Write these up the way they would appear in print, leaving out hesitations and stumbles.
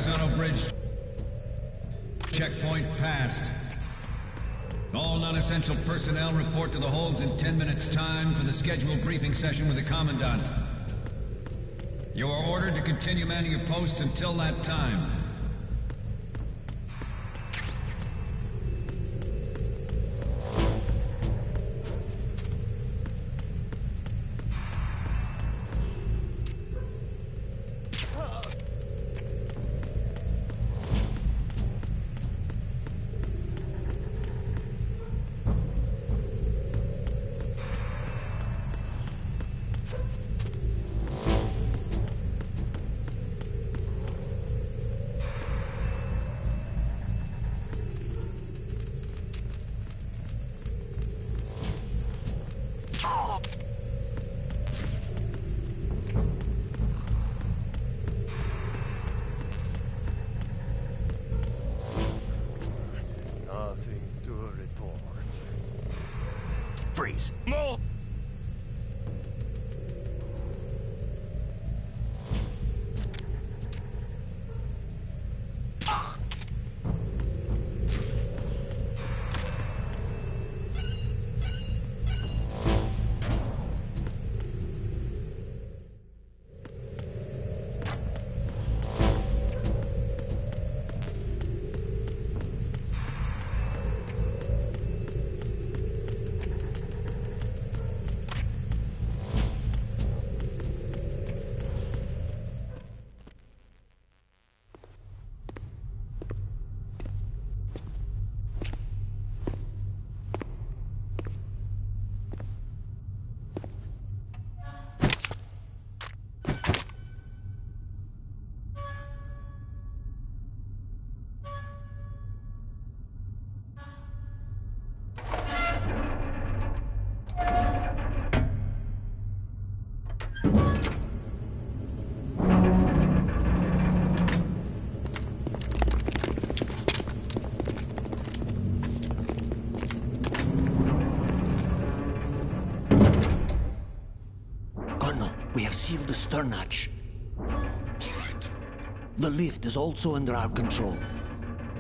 Verrazano Bridge. Checkpoint passed. All non-essential personnel report to the holds in 10 minutes' time for the scheduled briefing session with the Commandant. You are ordered to continue manning your posts until that time. Freeze. More! We have sealed the stern hatch. All right. The lift is also under our control.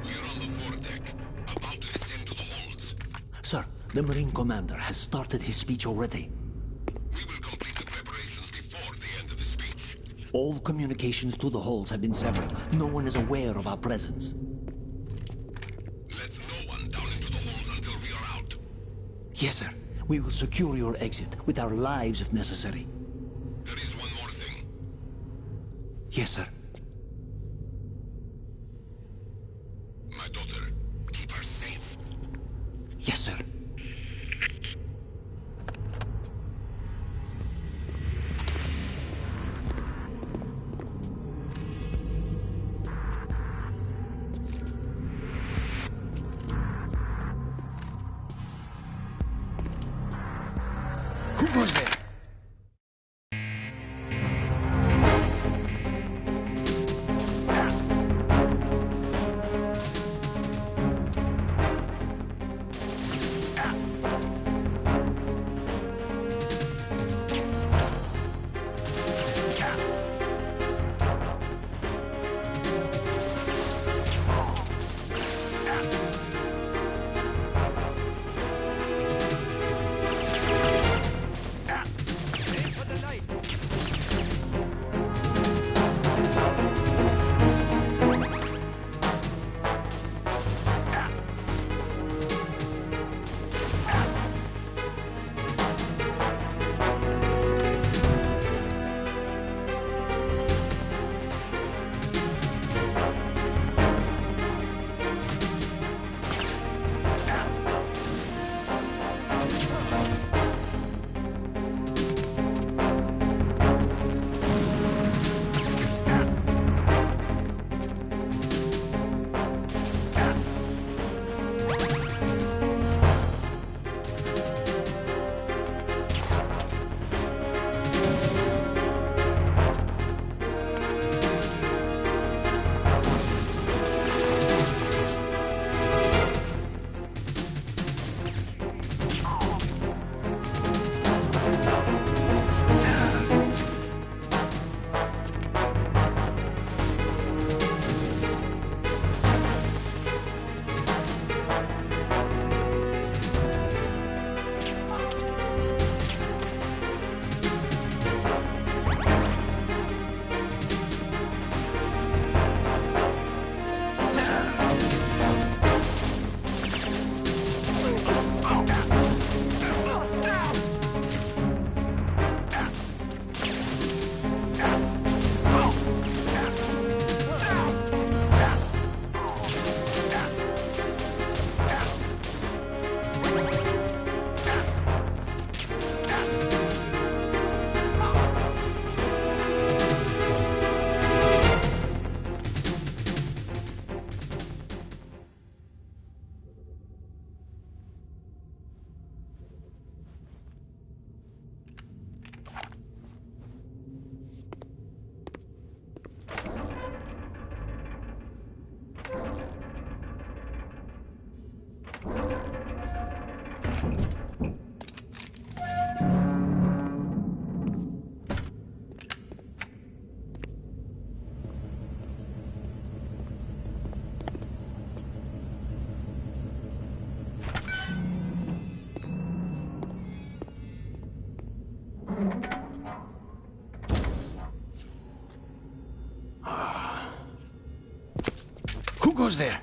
We're on the foredeck, about to descend to the holds. Sir, the Marine Commander has started his speech already. We will complete the preparations before the end of the speech. All communications to the holds have been severed. No one is aware of our presence. Let no one down into the holds until we are out. Yes, sir. We will secure your exit, with our lives if necessary. There is one more thing. Yes, sir. My daughter, keep her safe. Yes, sir. Who goes there? Who goes there?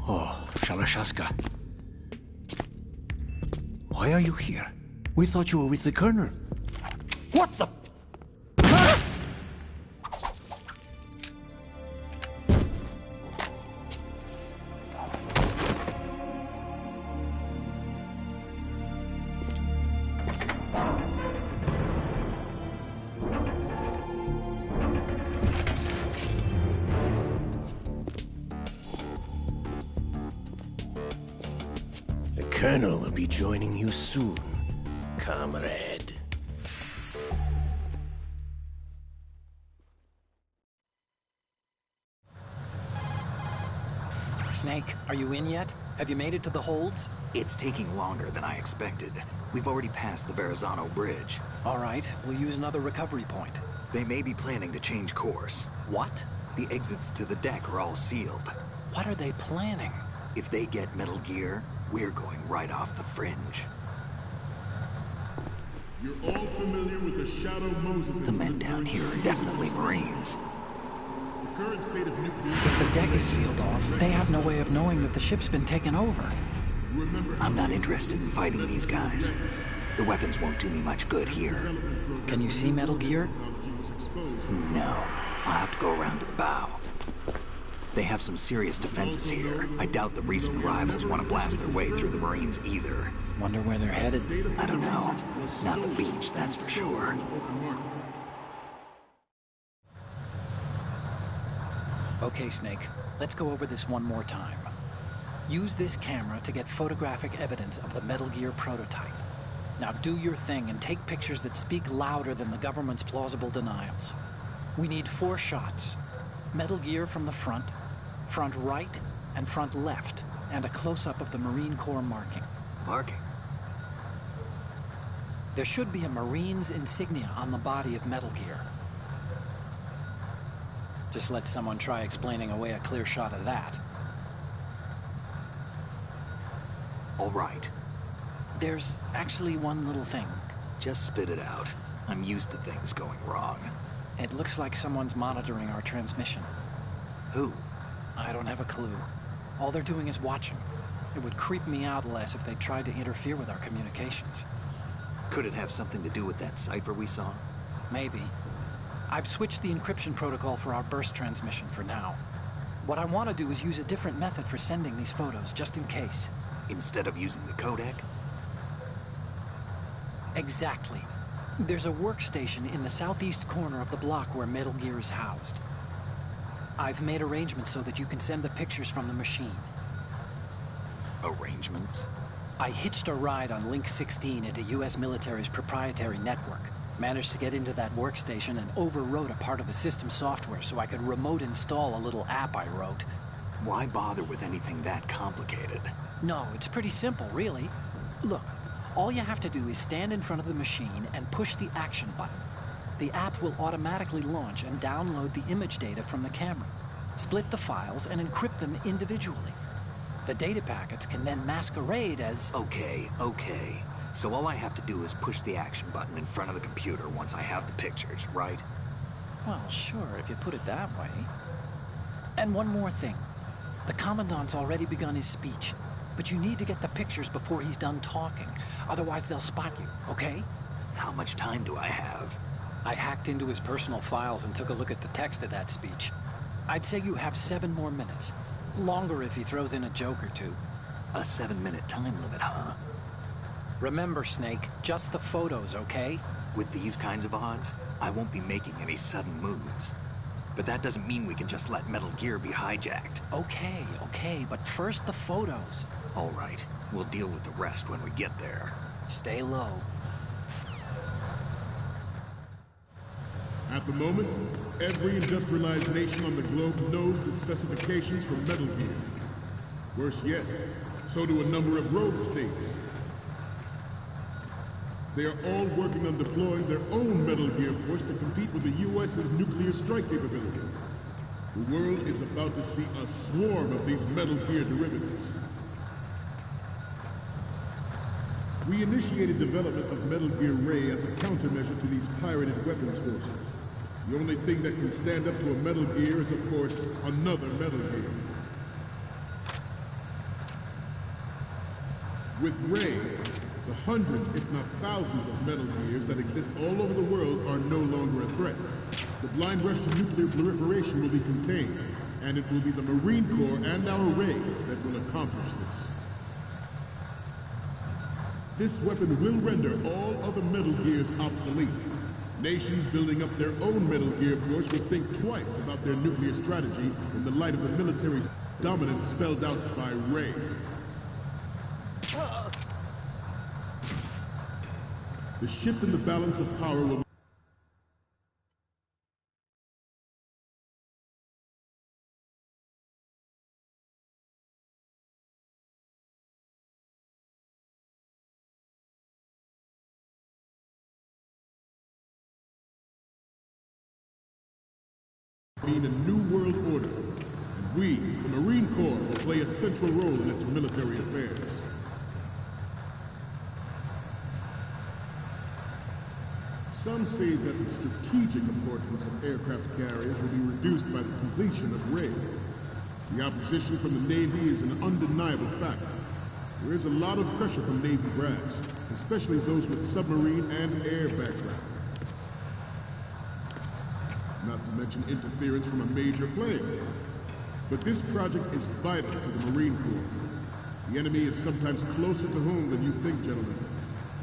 Oh, Shalashaska. Why are you here? We thought you were with the Colonel. What the... The Colonel will be joining you soon, comrade. Snake, are you in yet? Have you made it to the holds? It's taking longer than I expected. We've already passed the Verrazano Bridge. All right, we'll use another recovery point. They may be planning to change course. What? The exits to the deck are all sealed. What are they planning? If they get Metal Gear, we're going right off the fringe. You're all familiar with the Shadow Moses The men down here are definitely Marines. The current state of nuclear... If the deck is sealed off, they have no way of knowing that the ship's been taken over. I'm not interested in fighting these guys. The weapons won't do me much good here. Can you see Metal Gear? No. I'll have to go around to the bow. They have some serious defenses here. I doubt the recent arrivals want to blast their way through the Marines either. Wonder where they're headed. I don't know. Not the beach, that's for sure. Okay, Snake. Let's go over this one more time. Use this camera to get photographic evidence of the Metal Gear prototype. Now do your thing and take pictures that speak louder than the government's plausible denials. We need 4 shots. Metal Gear from the front right, and front left, and a close-up of the Marine Corps marking. Marking? There should be a Marine's insignia on the body of Metal Gear. Just let someone try explaining away a clear shot of that. All right. There's actually one little thing. Just spit it out. I'm used to things going wrong. It looks like someone's monitoring our transmission. Who? I don't have a clue. All they're doing is watching. It would creep me out less if they tried to interfere with our communications. Could it have something to do with that cipher we saw? Maybe. I've switched the encryption protocol for our burst transmission for now. What I want to do is use a different method for sending these photos, just in case. Instead of using the codec? Exactly. There's a workstation in the southeast corner of the block where Metal Gear is housed. I've made arrangements so that you can send the pictures from the machine. Arrangements? I hitched a ride on Link 16 into US military's proprietary network. Managed to get into that workstation and overwrote a part of the system software so I could remote install a little app I wrote. Why bother with anything that complicated? No, it's pretty simple, really. Look, all you have to do is stand in front of the machine and push the action button. The app will automatically launch and download the image data from the camera, split the files, and encrypt them individually. The data packets can then masquerade as... Okay. So all I have to do is push the action button in front of the computer once I have the pictures, right? Well, sure, if you put it that way. And one more thing. The Commandant's already begun his speech, but you need to get the pictures before he's done talking. Otherwise, they'll spot you, okay? How much time do I have? I hacked into his personal files and took a look at the text of that speech. I'd say you have 7 more minutes. Longer if he throws in a joke or two. A 7-minute time limit, huh? Remember, Snake, just the photos, okay? With these kinds of odds, I won't be making any sudden moves. But that doesn't mean we can just let Metal Gear be hijacked. Okay, but first the photos. All right, we'll deal with the rest when we get there. Stay low. At the moment, every industrialized nation on the globe knows the specifications for Metal Gear. Worse yet, so do a number of rogue states. They are all working on deploying their own Metal Gear force to compete with the US's nuclear strike capability. The world is about to see a swarm of these Metal Gear derivatives. We initiated development of Metal Gear Ray as a countermeasure to these pirated weapons forces. The only thing that can stand up to a Metal Gear is, of course, another Metal Gear. With Ray, the hundreds, if not thousands, of Metal Gears that exist all over the world are no longer a threat. The blind rush to nuclear proliferation will be contained, and it will be the Marine Corps and our Ray that will accomplish this. This weapon will render all other Metal Gears obsolete. Nations building up their own Metal Gear force will think twice about their nuclear strategy in the light of the military dominance spelled out by Ray. The shift in the balance of power will mean a new world order, and we, the Marine Corps, will play a central role in its military affairs. Some say that the strategic importance of aircraft carriers will be reduced by the completion of Ray. The opposition from the Navy is an undeniable fact. There is a lot of pressure from Navy brass, especially those with submarine and air background. Not to mention interference from a major player. But this project is vital to the Marine Corps. The enemy is sometimes closer to home than you think, gentlemen.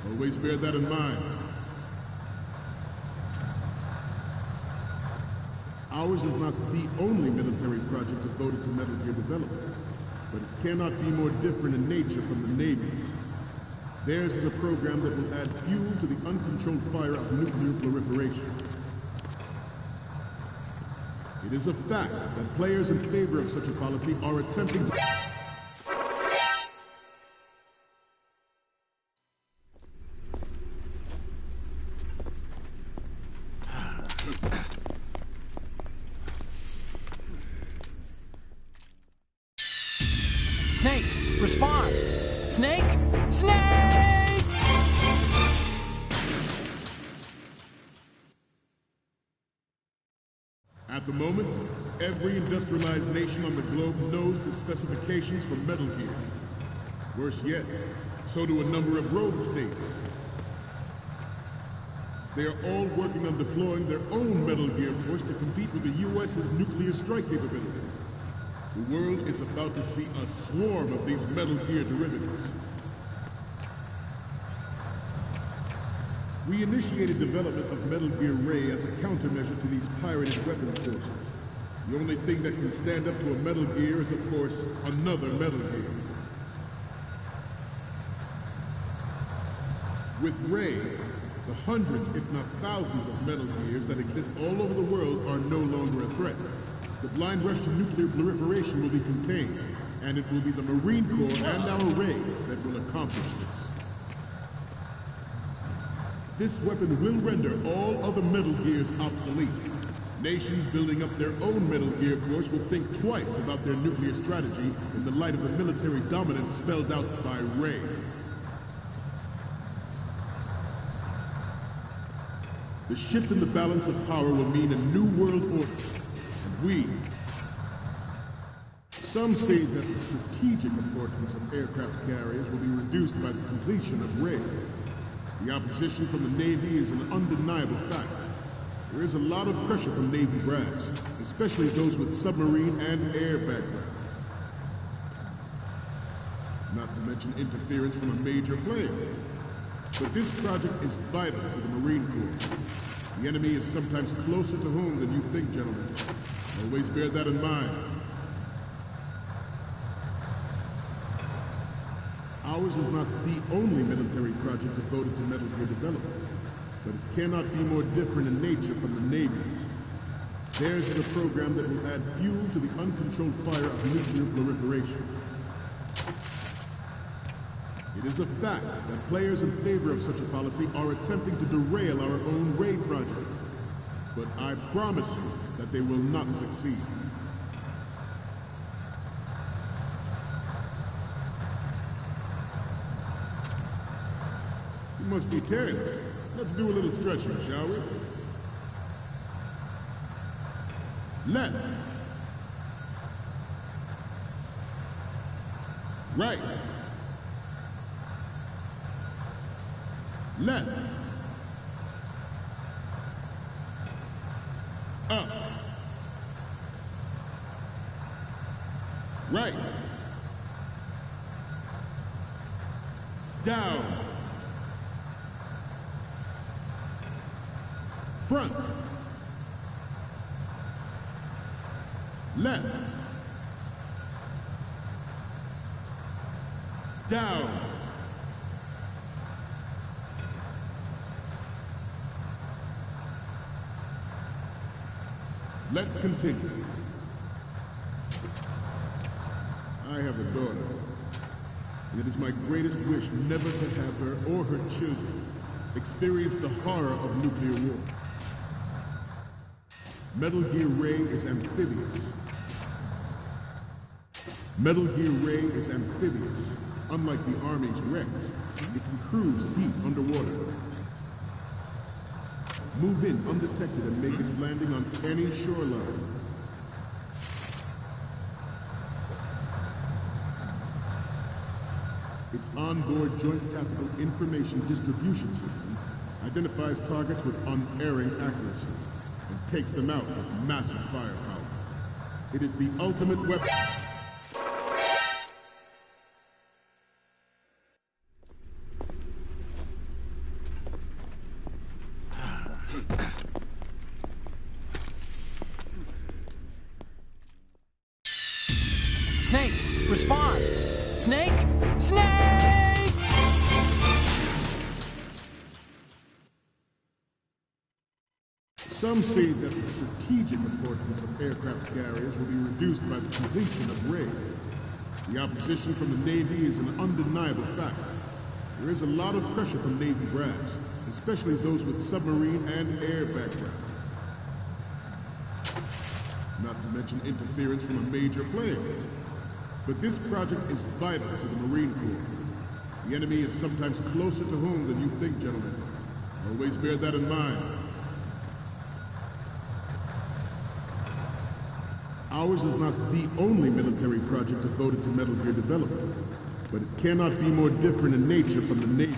Always bear that in mind. Ours is not the only military project devoted to Metal Gear development, but it cannot be more different in nature from the Navy's. Theirs is a program that will add fuel to the uncontrolled fire of nuclear proliferation. It is a fact that players in favor of such a policy are attempting to... Snake, respond! Snake! Snake! At the moment, every industrialized nation on the globe knows the specifications for Metal Gear. Worse yet, so do a number of rogue states. They are all working on deploying their own Metal Gear force to compete with the US's nuclear strike capability. The world is about to see a swarm of these Metal Gear derivatives. We initiated development of Metal Gear Ray as a countermeasure to these pirated weapons forces. The only thing that can stand up to a Metal Gear is, of course, another Metal Gear. With Ray, the hundreds, if not thousands, of Metal Gears that exist all over the world are no longer a threat. The blind rush to nuclear proliferation will be contained, and it will be the Marine Corps and our Ray that will accomplish this. This weapon will render all other Metal Gears obsolete. Nations building up their own Metal Gear force will think twice about their nuclear strategy in the light of the military dominance spelled out by Ray. The shift in the balance of power will mean a new world order. And we... Some say that the strategic importance of aircraft carriers will be reduced by the completion of Ray. The opposition from the Navy is an undeniable fact. There is a lot of pressure from Navy brass, especially those with submarine and air background. Not to mention interference from a major player. But this project is vital to the Marine Corps. The enemy is sometimes closer to home than you think, gentlemen. Always bear that in mind. Ours is not the only military project devoted to Metal Gear development, but it cannot be more different in nature from the Navy's. Theirs is a program that will add fuel to the uncontrolled fire of nuclear proliferation. It is a fact that players in favor of such a policy are attempting to derail our own Ray project. But I promise you that they will not succeed. You must be tense. Let's do a little stretching, shall we? Left. Right. Left. Up. Right. Down. Front. Left. Down. Let's continue. I have a daughter, and it is my greatest wish never to have her or her children experience the horror of nuclear war. Metal Gear Ray is amphibious. Metal Gear Ray is amphibious. Unlike the Army's Rex, it can cruise deep underwater. Move in undetected and make its landing on any shoreline. Its onboard Joint Tactical Information Distribution System identifies targets with unerring accuracy and takes them out with massive firepower. It is the ultimate weapon. Snake, respond! Snake! Snake! Some say that the strategic importance of aircraft carriers will be reduced by the completion of Ray. The opposition from the Navy is an undeniable fact. There is a lot of pressure from Navy brass, especially those with submarine and air background. Not to mention interference from a major player. But this project is vital to the Marine Corps. The enemy is sometimes closer to home than you think, gentlemen. Always bear that in mind. Ours is not the only military project devoted to Metal Gear development, but it cannot be more different in nature from the Navy.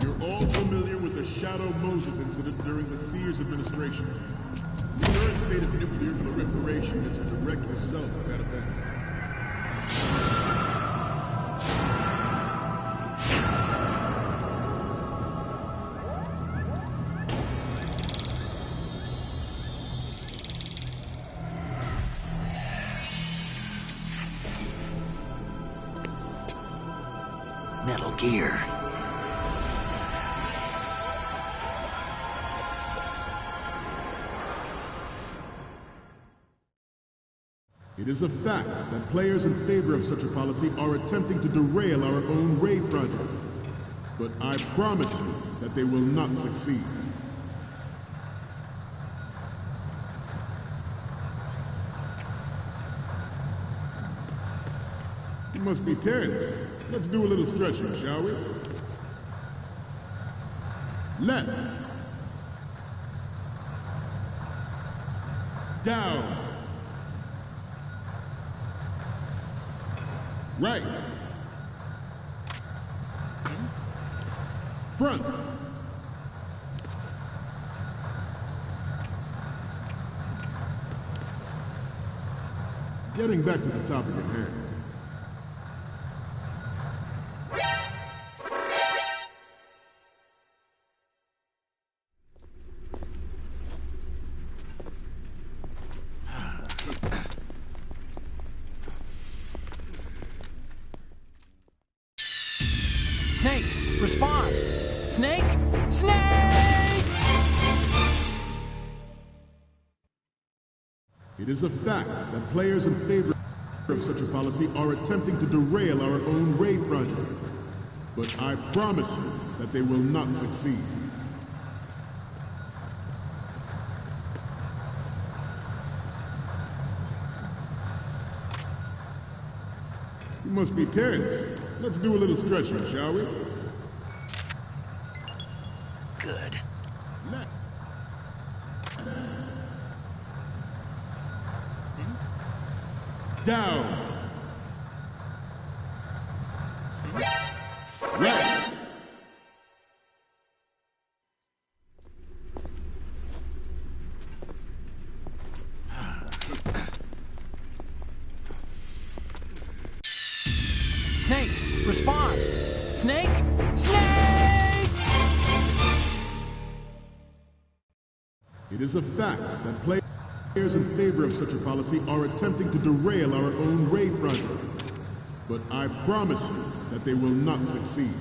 You're all familiar with the Shadow Moses incident during the Sears administration. The current state of nuclear proliferation is a direct result of that event. Metal Gear. It is a fact that players in favor of such a policy are attempting to derail our own Ray project. But I promise you that they will not succeed. You must be tense. Let's do a little stretching, shall we? Left. Down. Right. Front. Getting back to the topic at hand. respond! Snake? Snake! It is a fact that players in favor of such a policy are attempting to derail our own Ray project. But I promise you that they will not succeed. You must be tense. Let's do a little stretching, shall we? Good. Down. Right. Snake, respond! Snake? Snake! It is a fact that players in favor of such a policy are attempting to derail our own Ray project. But I promise you that they will not succeed.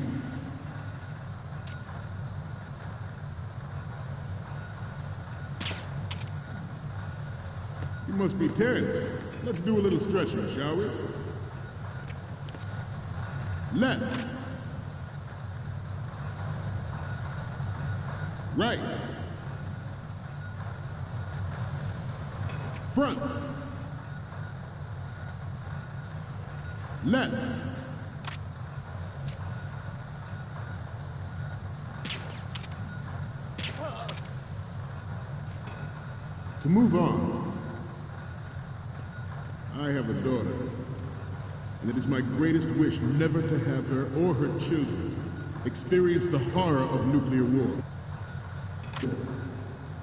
You must be tense. Let's do a little stretching, shall we? Left. Right. Front. Left. To move on, I have a daughter, and it is my greatest wish never to have her or her children experience the horror of nuclear war.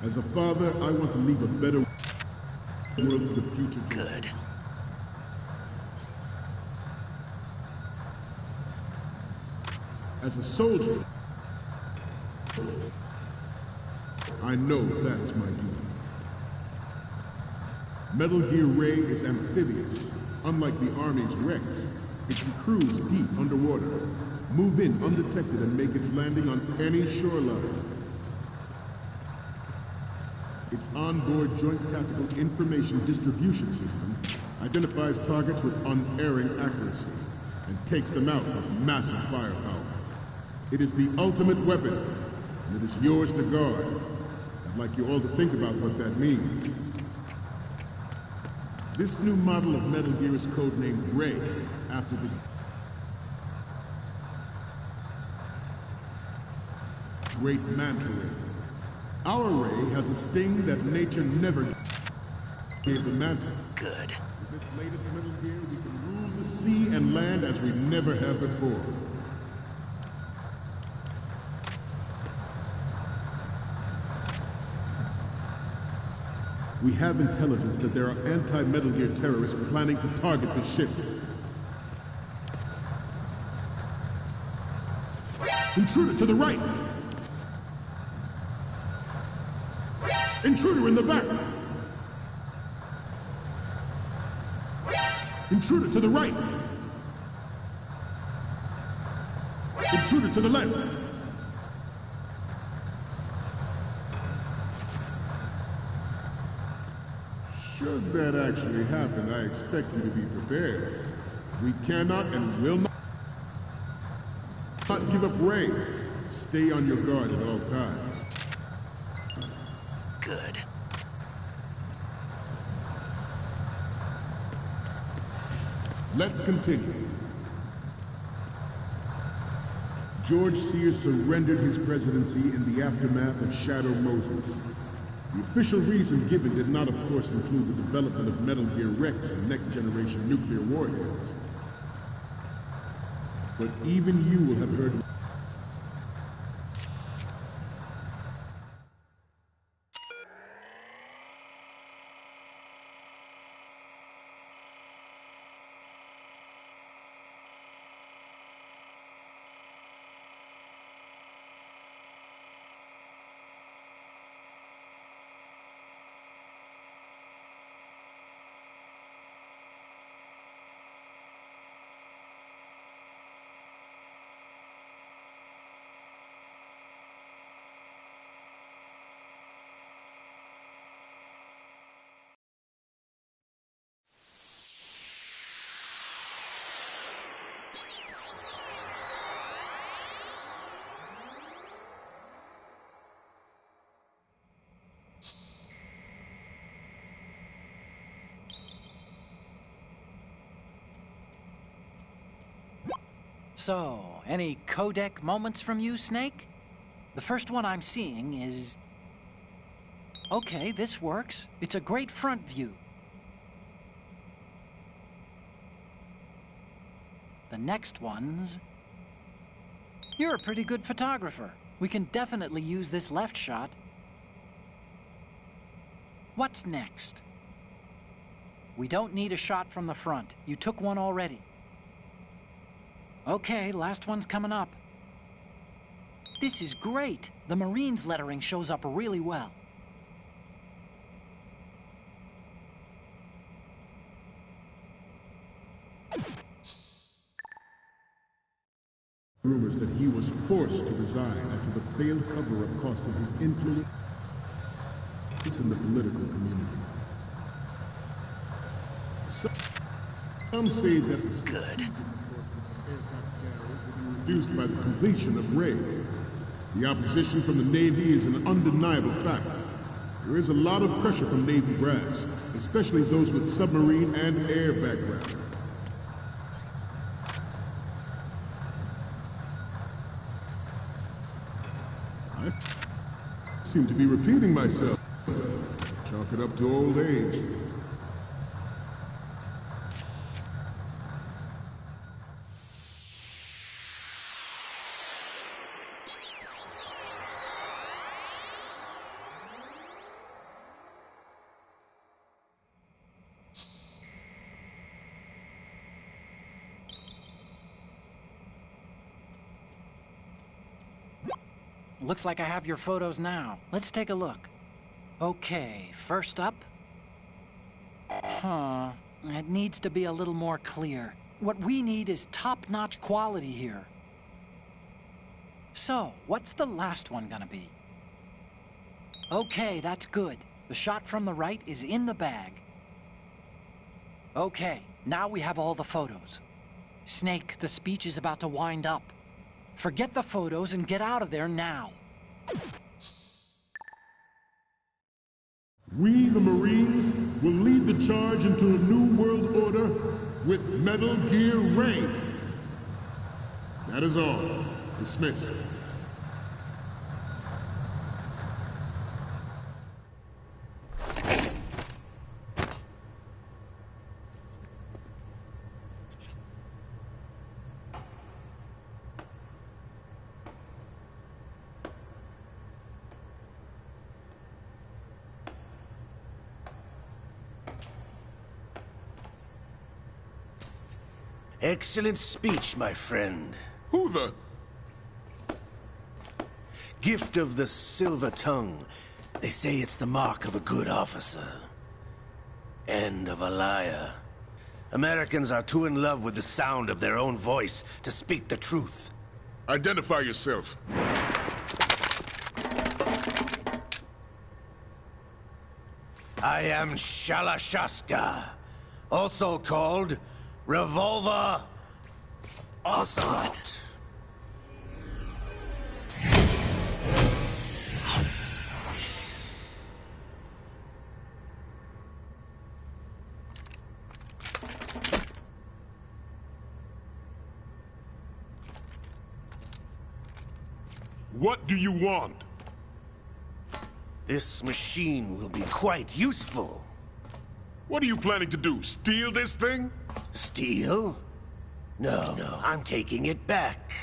As a father, I want to leave a better world for the future. Good. As a soldier, I know that is my duty. Metal Gear Ray is amphibious. Unlike the Army's Rex, it can cruise deep underwater, move in undetected, and make its landing on any shoreline. Its onboard Joint Tactical Information Distribution System identifies targets with unerring accuracy and takes them out with massive firepower. It is the ultimate weapon, and it is yours to guard. I'd like you all to think about what that means. This new model of Metal Gear is codenamed Ray, after the Great Manta Ray. Our Ray has a sting that nature never gave the Manta. Good. With this latest Metal Gear, we can rule the sea and land as we never have before. We have intelligence that there are anti-Metal Gear terrorists planning to target the ship. Intruder to the right! Intruder in the back! Intruder to the right! Intruder to the left! Should that actually happen, I expect you to be prepared. We cannot and will not give up Ray. Stay on your guard at all times. Good. Let's continue. George Sears surrendered his presidency in the aftermath of Shadow Moses. The official reason given did not, of course, include the development of Metal Gear Rex and next-generation nuclear warheads. But even you will have heard So, any codec moments from you, Snake? The first one I'm seeing is... Okay, this works. It's a great front view. The next one's... You're a pretty good photographer. We can definitely use this left shot. What's next? We don't need a shot from the front. You took one already. Okay, last one's coming up. This is great. The Marines lettering shows up really well. Rumors that he was forced to resign after the failed cover-up cost him his influence in the political community. Some say that the strategic importance of aircraft carriers will be reduced by the completion of Ray. The opposition from the Navy is an undeniable fact. There is a lot of pressure from Navy brass, especially those with submarine and air background. I seem to be repeating myself. Chalk it up to old age. Looks like I have your photos now. Let's take a look. Okay, first up. It needs to be a little more clear. What we need is top-notch quality here. So, what's the last one gonna be? Okay, that's good. The shot from the right is in the bag. Okay, now we have all the photos. Snake, the speech is about to wind up. Forget the photos and get out of there now. We, the Marines, will lead the charge into a new world order with Metal Gear Ray. That is all. Dismissed. Excellent speech, my friend. Who the? Gift of the silver tongue. They say it's the mark of a good officer. And of a liar. Americans are too in love with the sound of their own voice to speak the truth. Identify yourself. I am Shalashaska, also called Revolver Ocelot. What do you want? This machine will be quite useful. What are you planning to do? Steal this thing? Steal? No, I'm taking it back.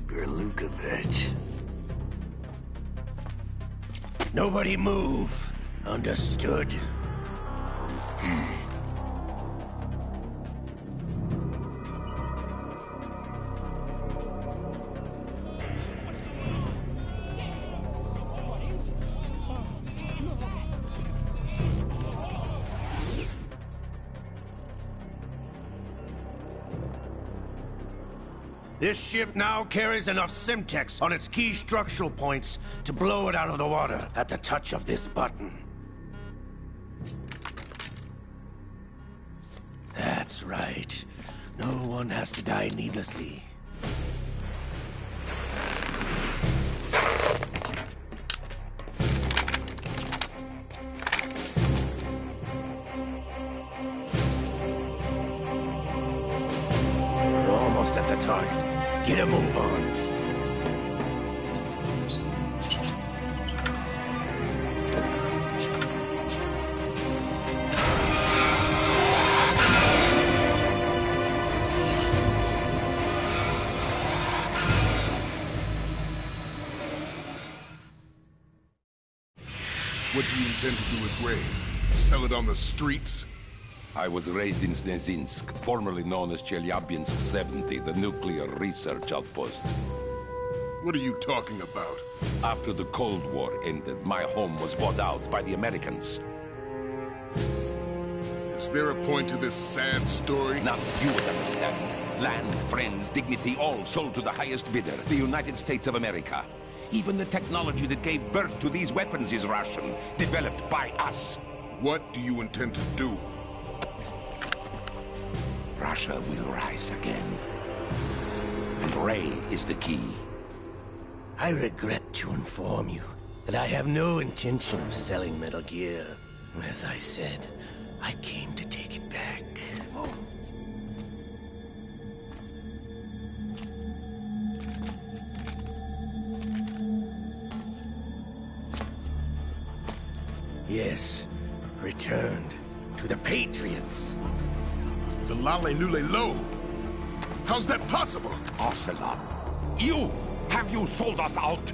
Gerlukovich. Nobody move. Understood? This ship now carries enough Simtex on its key structural points to blow it out of the water at the touch of this button. That's right. No one has to die needlessly. We're almost at the target. Get a move on. What do you intend to do with Gray? Sell it on the streets? I was raised in Snezinsk, formerly known as Chelyabinsk 70, the nuclear research outpost. What are you talking about? After the Cold War ended, my home was bought out by the Americans. Is there a point to this sad story? Now you would understand. Land, friends, dignity, all sold to the highest bidder, the United States of America. Even the technology that gave birth to these weapons is Russian, developed by us. What do you intend to do? Russia will rise again. And Ray is the key. I regret to inform you that I have no intention of selling Metal Gear. As I said, I came to take it back. Yes, returned to the Patriots. The Lale Lule Lo? How's that possible? Ocelot, have you sold us out?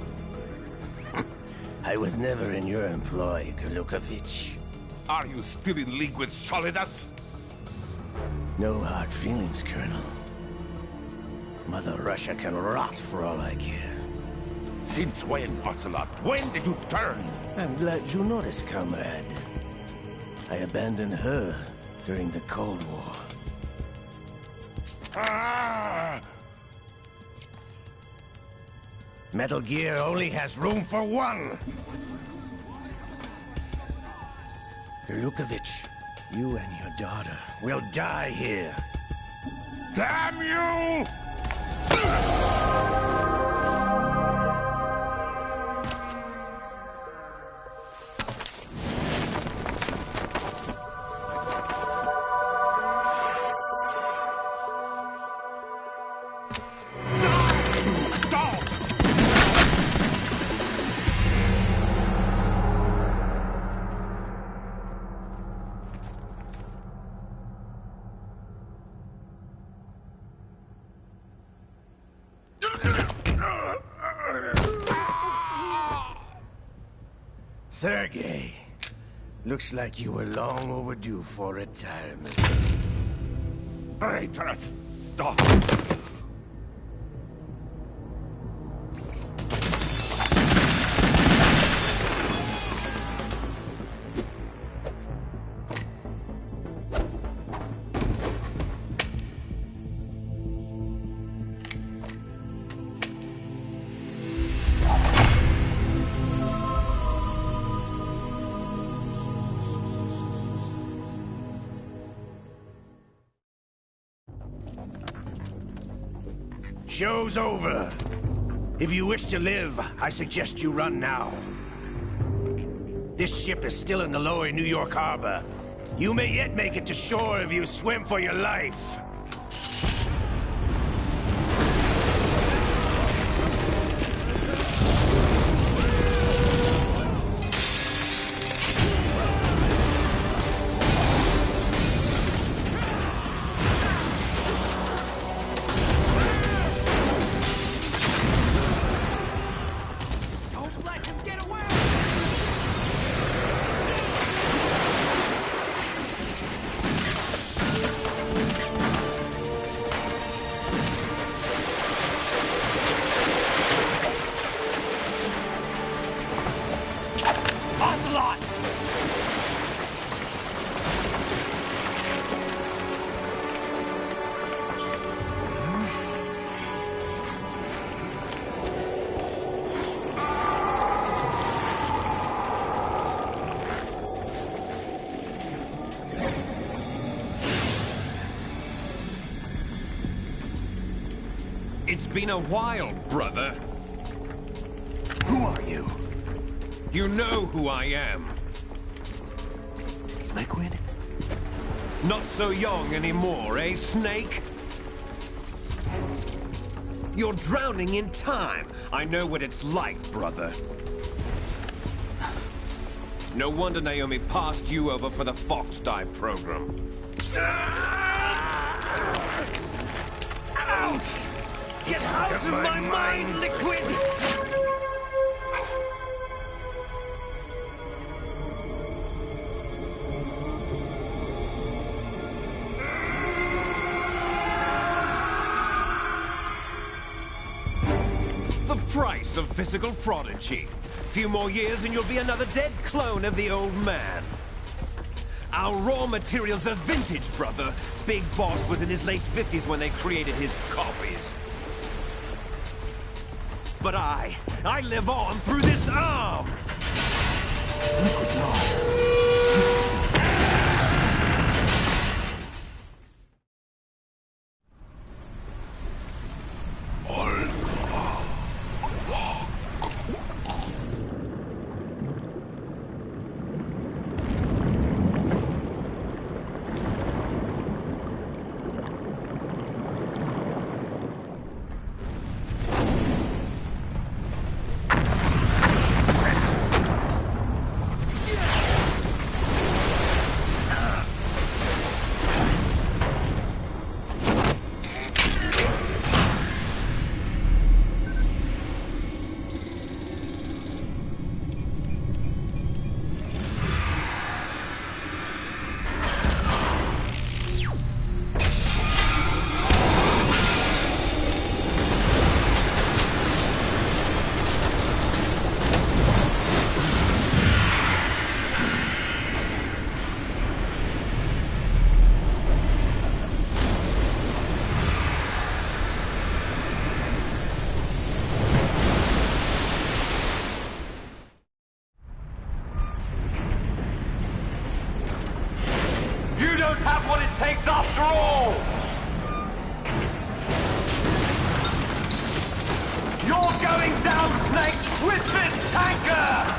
I was never in your employ, Kurlukovich. Are you still in league with Solidus? No hard feelings, Colonel. Mother Russia can rot for all I care. Since when, Ocelot? When did you turn? I'm glad you noticed, comrade. I abandoned her during the Cold War. Ah! Metal Gear only has room for one! Kurlukovich, you and your daughter will die here. Damn you! Sergei, looks like you were long overdue for retirement. Traitorous dog! Show's over. If you wish to live, I suggest you run now. This ship is still in the lower New York harbor. You may yet make it to shore if you swim for your life. It's been a while, brother. Who are you? You know who I am. Liquid? Not so young anymore, eh, Snake? You're drowning in time. I know what it's like, brother. No wonder Naomi passed you over for the Fox Dive program. Ouch! Get out of my mind, Liquid! The price of physical prodigy. Few more years and you'll be another dead clone of the old man. Our raw materials are vintage, brother. Big Boss was in his late 50s when they created his copies. But I live on through this arm! Liquid's arm. Have what it takes after all! You're going down, Snake, with this tanker!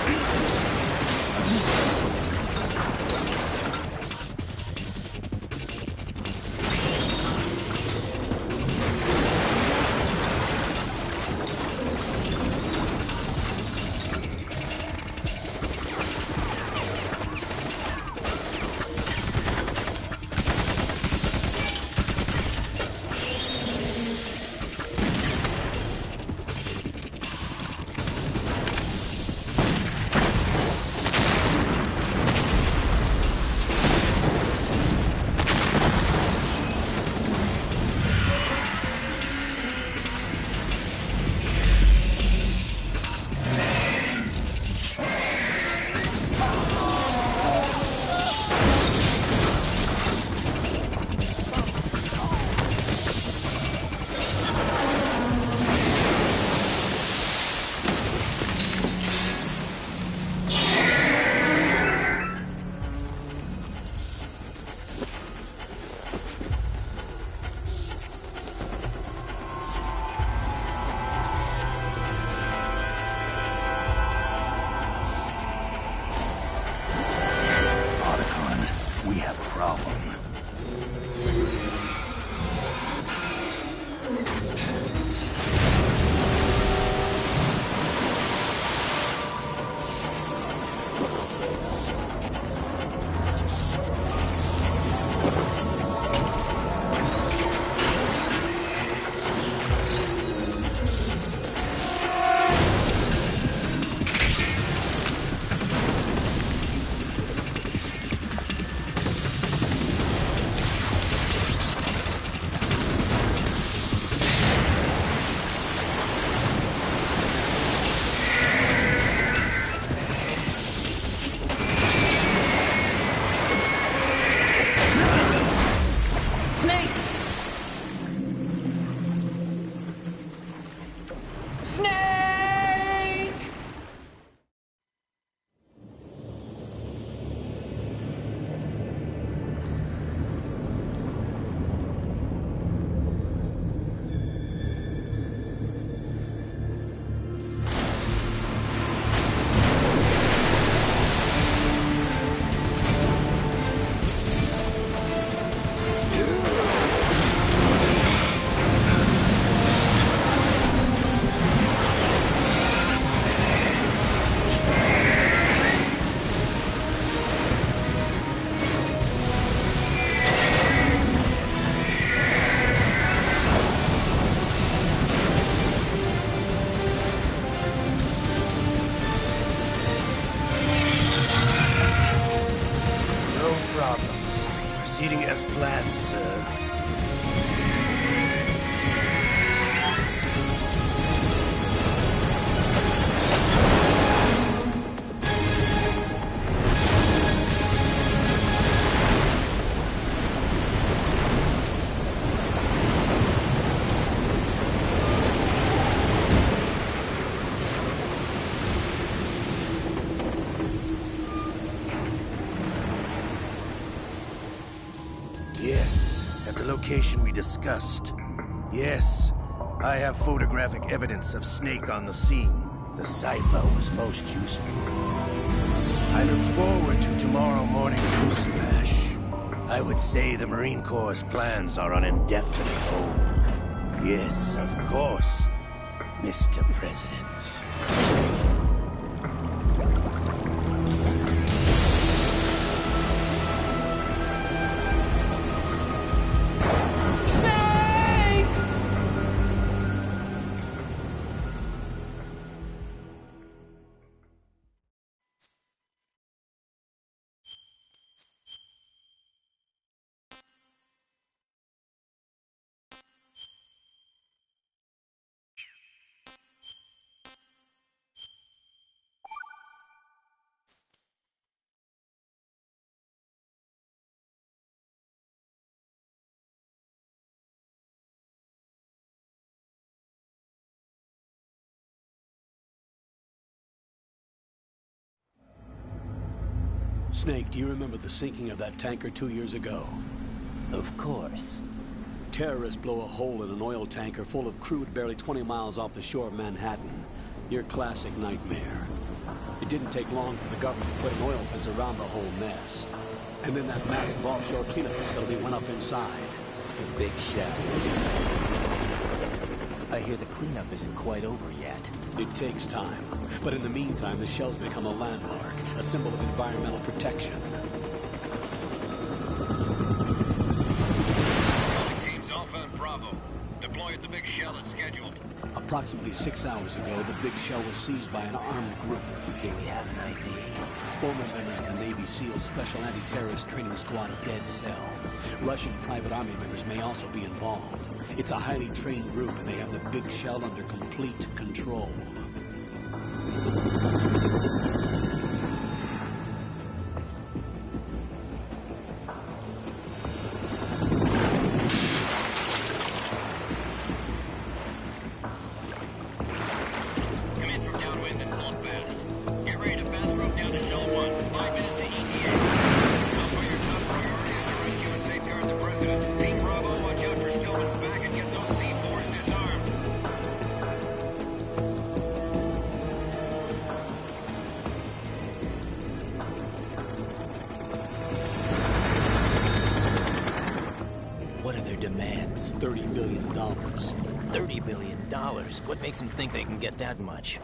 sir. Yes, at the location we discussed. Yes, I have photographic evidence of Snake on the scene. The cipher was most useful. I look forward to tomorrow morning's news flash. I would say the Marine Corps' plans are on indefinite hold. Yes, of course, Mr. President. Snake, do you remember the sinking of that tanker 2 years ago? Of course. Terrorists blow a hole in an oil tanker full of crude barely 20 miles off the shore of Manhattan. Your classic nightmare. It didn't take long for the government to put an oil fence around the whole mess. And then that massive offshore cleanup facility went up inside. The Big Shell. I hear the cleanup isn't quite over yet. It takes time. But in the meantime, the shell's become a landmark, a symbol of environmental protection. Teams Alpha and Bravo. Deploy at the Big Shell as scheduled. Approximately 6 hours ago, the Big Shell was seized by an armed group. Do we have an ID? Former members of the Navy SEAL Special Anti-Terrorist Training Squad Dead Cell. Russian private army members may also be involved. It's a highly trained group, and they have the Big Shell under complete control. Demands. $30 billion. $30 billion? What makes them think they can get that much?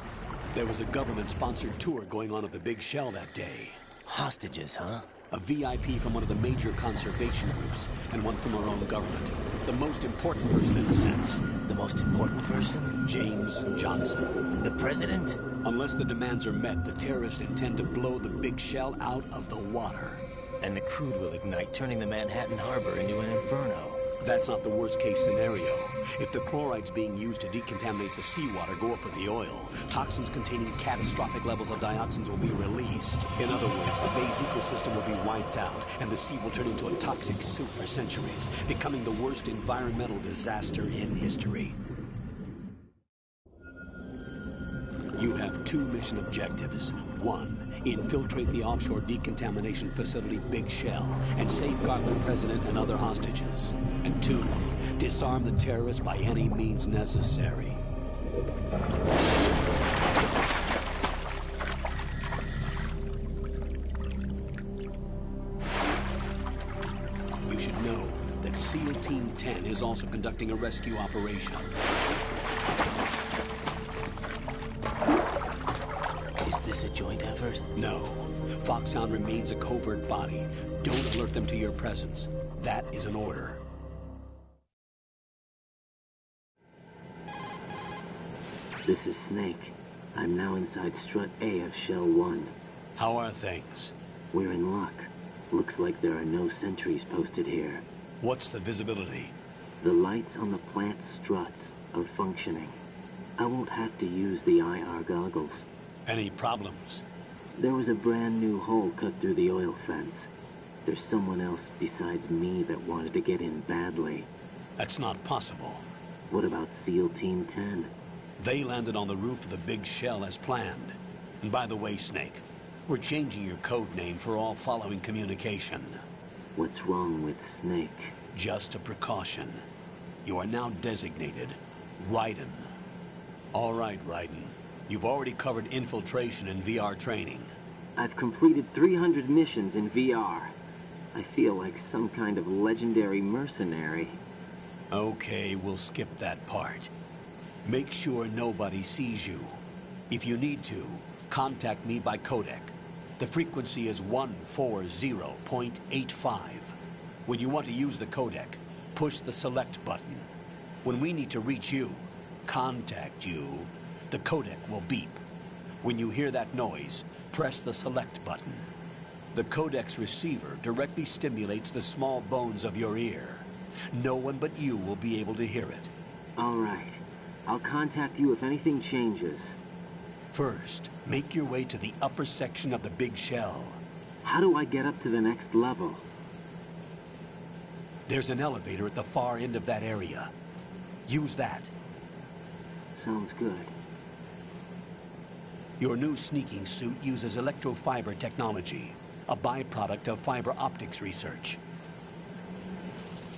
There was a government-sponsored tour going on at the Big Shell that day. Hostages, huh? A VIP from one of the major conservation groups, and one from our own government. The most important person in a sense. The most important person? James Johnson. The president? Unless the demands are met, the terrorists intend to blow the Big Shell out of the water. And the crude will ignite, turning the Manhattan Harbor into an inferno. That's not the worst-case scenario. If the chlorides being used to decontaminate the seawater go up with the oil, toxins containing catastrophic levels of dioxins will be released. In other words, the bay's ecosystem will be wiped out, and the sea will turn into a toxic soup for centuries, becoming the worst environmental disaster in history. You have 2 mission objectives. 1, infiltrate the offshore decontamination facility Big Shell and safeguard the president and other hostages. And 2, disarm the terrorists by any means necessary. You should know that SEAL Team 10 is also conducting a rescue operation. Is this a joint effort? No. Foxhound remains a covert body. Don't alert them to your presence. That is an order. This is Snake. I'm now inside Strut A of Shell 1. How are things? We're in luck. Looks like there are no sentries posted here. What's the visibility? The lights on the plant struts are functioning. I won't have to use the IR goggles. Any problems? There was a brand new hole cut through the oil fence. There's someone else besides me that wanted to get in badly. That's not possible. What about SEAL Team 10? They landed on the roof of the big shell as planned. And by the way, Snake, we're changing your code name for all following communication. What's wrong with Snake? Just a precaution. You are now designated Raiden. All right, Raiden. You've already covered infiltration and VR training. I've completed 300 missions in VR. I feel like some kind of legendary mercenary. Okay, we'll skip that part. Make sure nobody sees you. If you need to, contact me by codec. The frequency is 140.85. When you want to use the codec, push the select button. When we need to reach you, contact you, the codec will beep. When you hear that noise, press the select button. The codec's receiver directly stimulates the small bones of your ear. No one but you will be able to hear it. All right. I'll contact you if anything changes. First, make your way to the upper section of the big shell. How do I get up to the next level? There's an elevator at the far end of that area. Use that. Sounds good. Your new sneaking suit uses electrofiber technology, a byproduct of fiber optics research.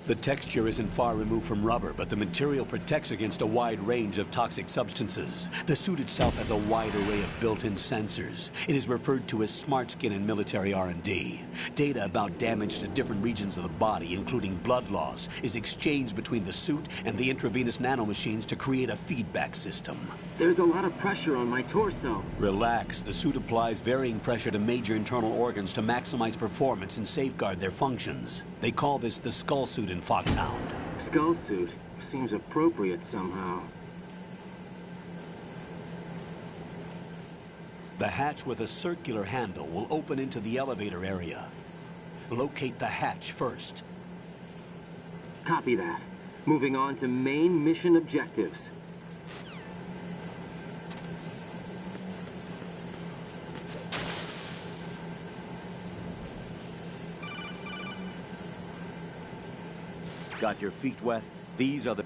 The texture isn't far removed from rubber, but the material protects against a wide range of toxic substances. The suit itself has a wide array of built-in sensors. It is referred to as smart skin in military R&D. Data about damage to different regions of the body, including blood loss, is exchanged between the suit and the intravenous nanomachines to create a feedback system. There's a lot of pressure on my torso. Relax. The suit applies varying pressure to major internal organs to maximize performance and safeguard their functions. They call this the skull suit in Foxhound. Skull suit? Seems appropriate somehow. The hatch with a circular handle will open into the elevator area. Locate the hatch first. Copy that. Moving on to main mission objectives. Got your feet wet? These are the...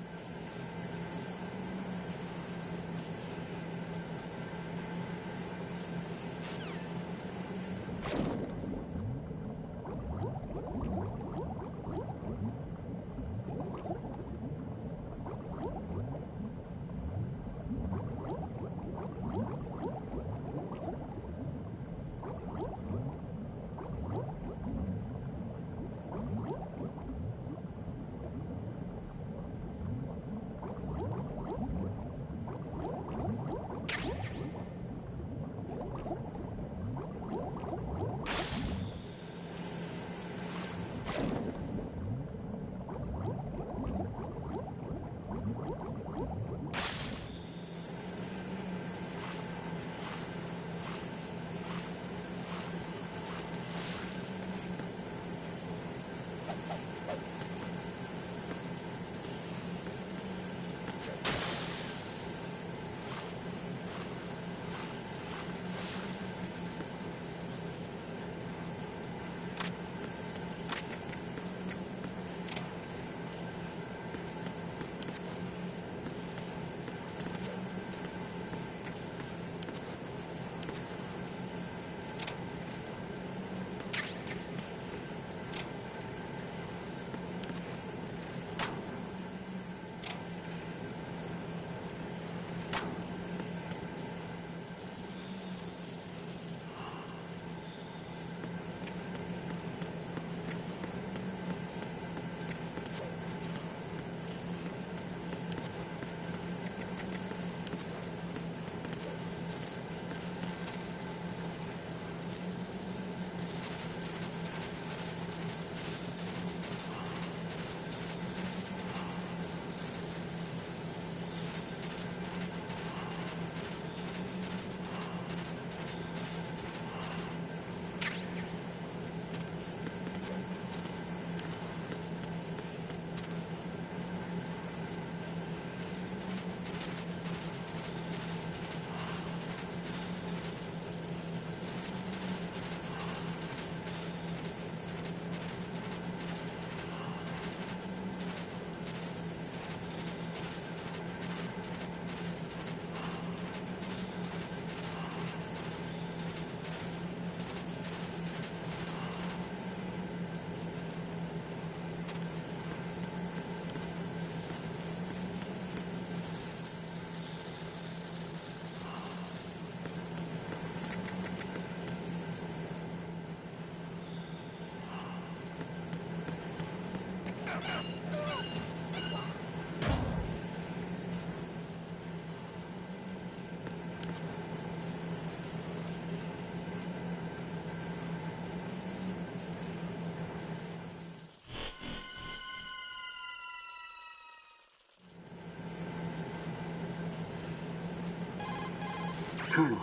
Colonel,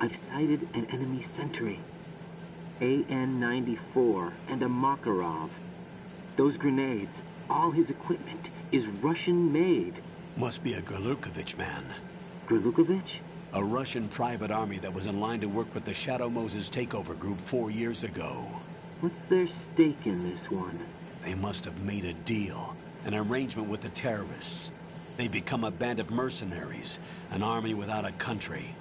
I've sighted an enemy sentry. AN-94 and a Makarov. Those grenades, all his equipment, is Russian-made. Must be a Gurlukovich man. Gurlukovich? A Russian private army that was in line to work with the Shadow Moses takeover group 4 years ago. What's their stake in this one? They must have made a deal, an arrangement with the terrorists. They become a band of mercenaries, an army without a country.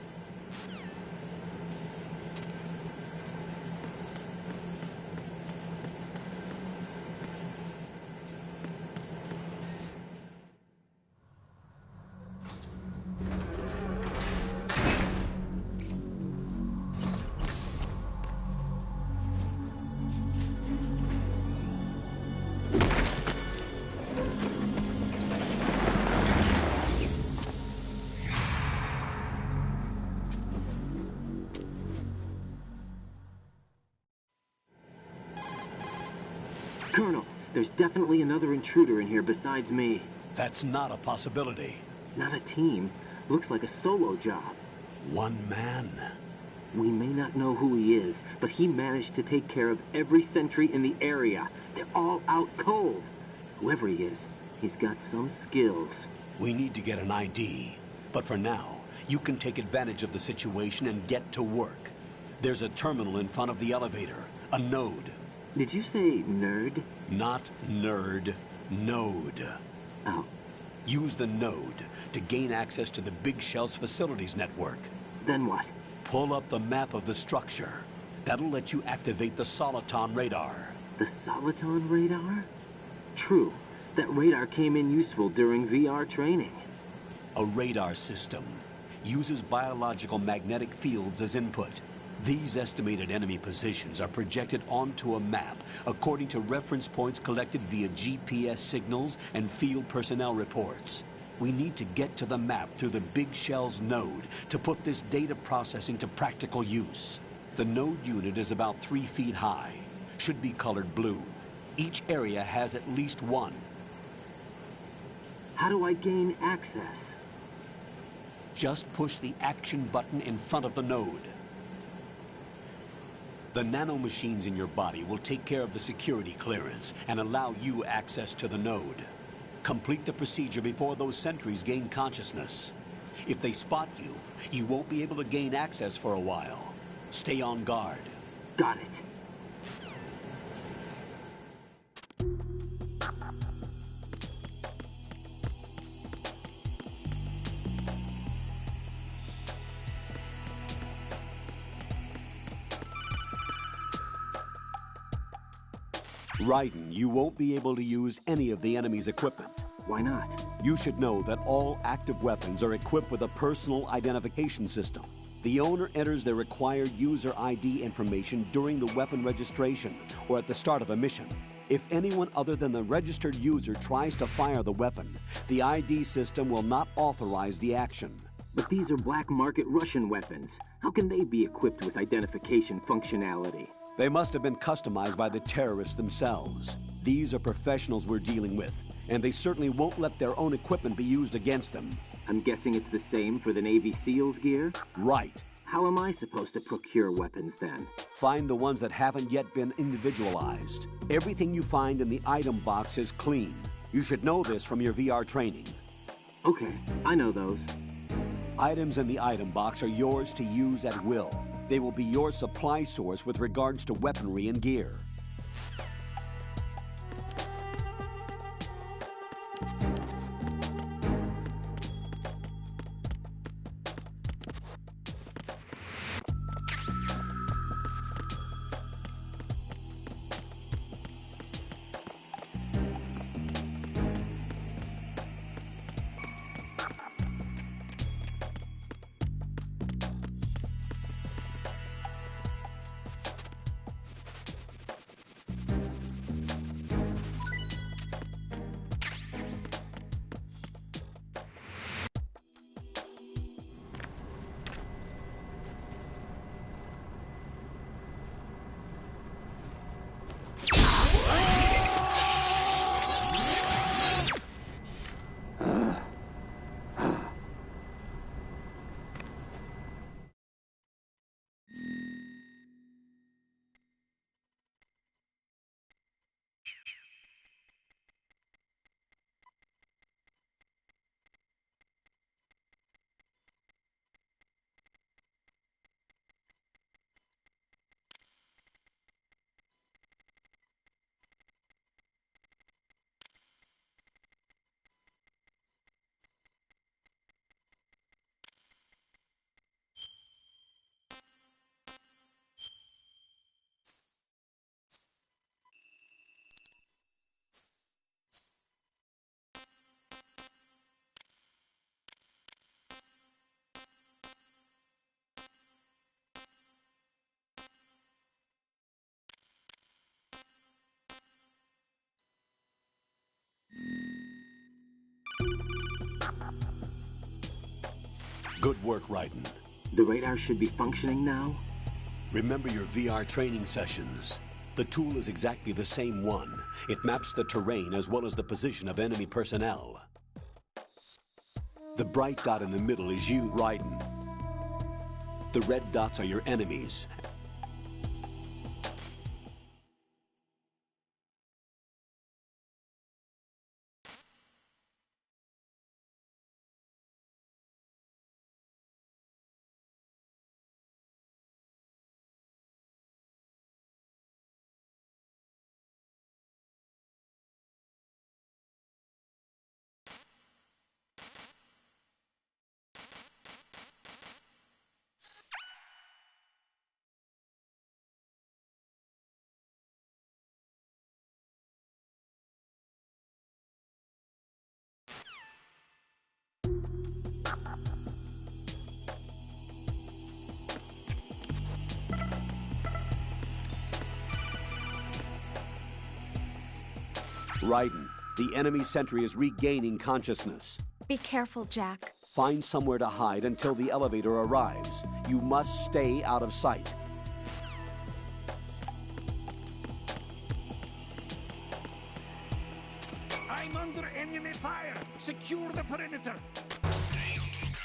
Colonel, there's definitely another intruder in here besides me. That's not a possibility. Not a team. Looks like a solo job. One man. We may not know who he is, but he managed to take care of every sentry in the area. They're all out cold. Whoever he is, he's got some skills. We need to get an ID. But for now, you can take advantage of the situation and get to work. There's a terminal in front of the elevator. A node. Did you say nerd? Not nerd. Node. Oh. Use the node to gain access to the Big Shell's facilities network. Then what? Pull up the map of the structure. That'll let you activate the Soliton radar. The Soliton radar? True. That radar came in useful during VR training. A radar system uses biological magnetic fields as input. These estimated enemy positions are projected onto a map according to reference points collected via GPS signals and field personnel reports. We need to get to the map through the Big Shell's node to put this data processing to practical use. The node unit is about 3 feet high. Should be colored blue. Each area has at least one. How do I gain access? Just push the action button in front of the node. The nanomachines in your body will take care of the security clearance and allow you access to the node. Complete the procedure before those sentries gain consciousness. If they spot you, you won't be able to gain access for a while. Stay on guard. Got it. Raiden, you won't be able to use any of the enemy's equipment. Why not? You should know that all active weapons are equipped with a personal identification system. The owner enters their required user ID information during the weapon registration or at the start of a mission. If anyone other than the registered user tries to fire the weapon, the ID system will not authorize the action. But these are black market Russian weapons. How can they be equipped with identification functionality? They must have been customized by the terrorists themselves. These are professionals we're dealing with, and they certainly won't let their own equipment be used against them. I'm guessing it's the same for the Navy SEALs gear? Right. How am I supposed to procure weapons then? Find the ones that haven't yet been individualized. Everything you find in the item box is clean. You should know this from your VR training. Okay, I know those. Items in the item box are yours to use at will. They will be your supply source with regards to weaponry and gear. Good work, Raiden. The radar should be functioning now? Remember your VR training sessions. The tool is exactly the same one. It maps the terrain as well as the position of enemy personnel. The bright dot in the middle is you, Raiden. The red dots are your enemies. Raiden, the enemy sentry is regaining consciousness. Be careful, Jack. Find somewhere to hide until the elevator arrives. You must stay out of sight. I'm under enemy fire! Secure the perimeter! Stay on the lookout.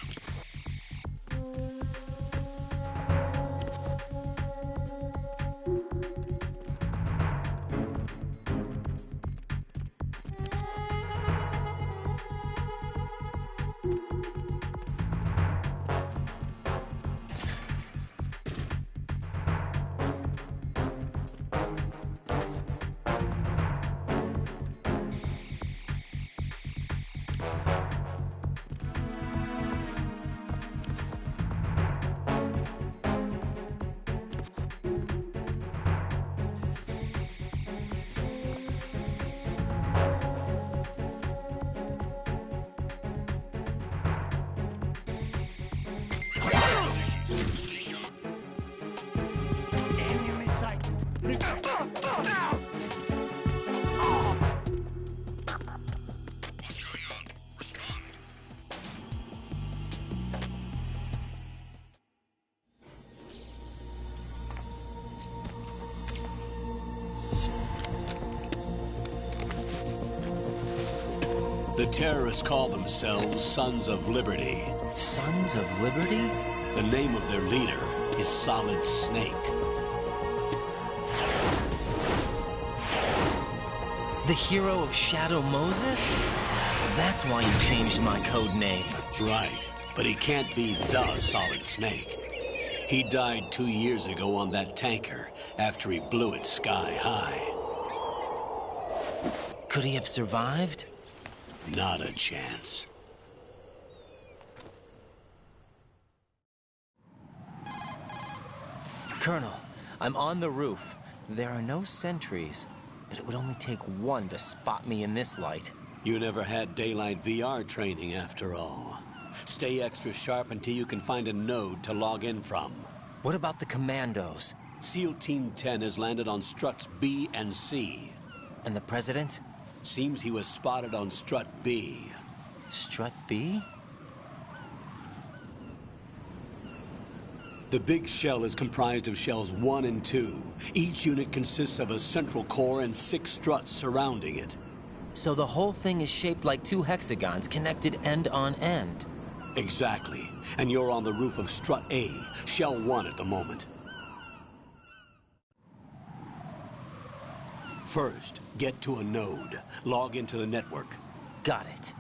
Enemy sight! Now! What's going on? Respond. The terrorists call themselves Sons of Liberty. Sons of Liberty? The name of their leader is Solid Snake. The hero of Shadow Moses? So that's why you changed my code name. Right, but he can't be the Solid Snake. He died 2 years ago on that tanker after he blew it sky high. Could he have survived? Not a chance. Colonel, I'm on the roof. There are no sentries, but it would only take one to spot me in this light. You never had daylight VR training after all. Stay extra sharp until you can find a node to log in from. What about the commandos? SEAL Team 10 has landed on struts B and C. And the President? Seems he was spotted on strut B. Strut B? The big shell is comprised of shells 1 and 2. Each unit consists of a central core and 6 struts surrounding it. So the whole thing is shaped like 2 hexagons connected end on end. Exactly. And you're on the roof of strut A, shell 1 at the moment. First, get to a node. Log into the network. Got it.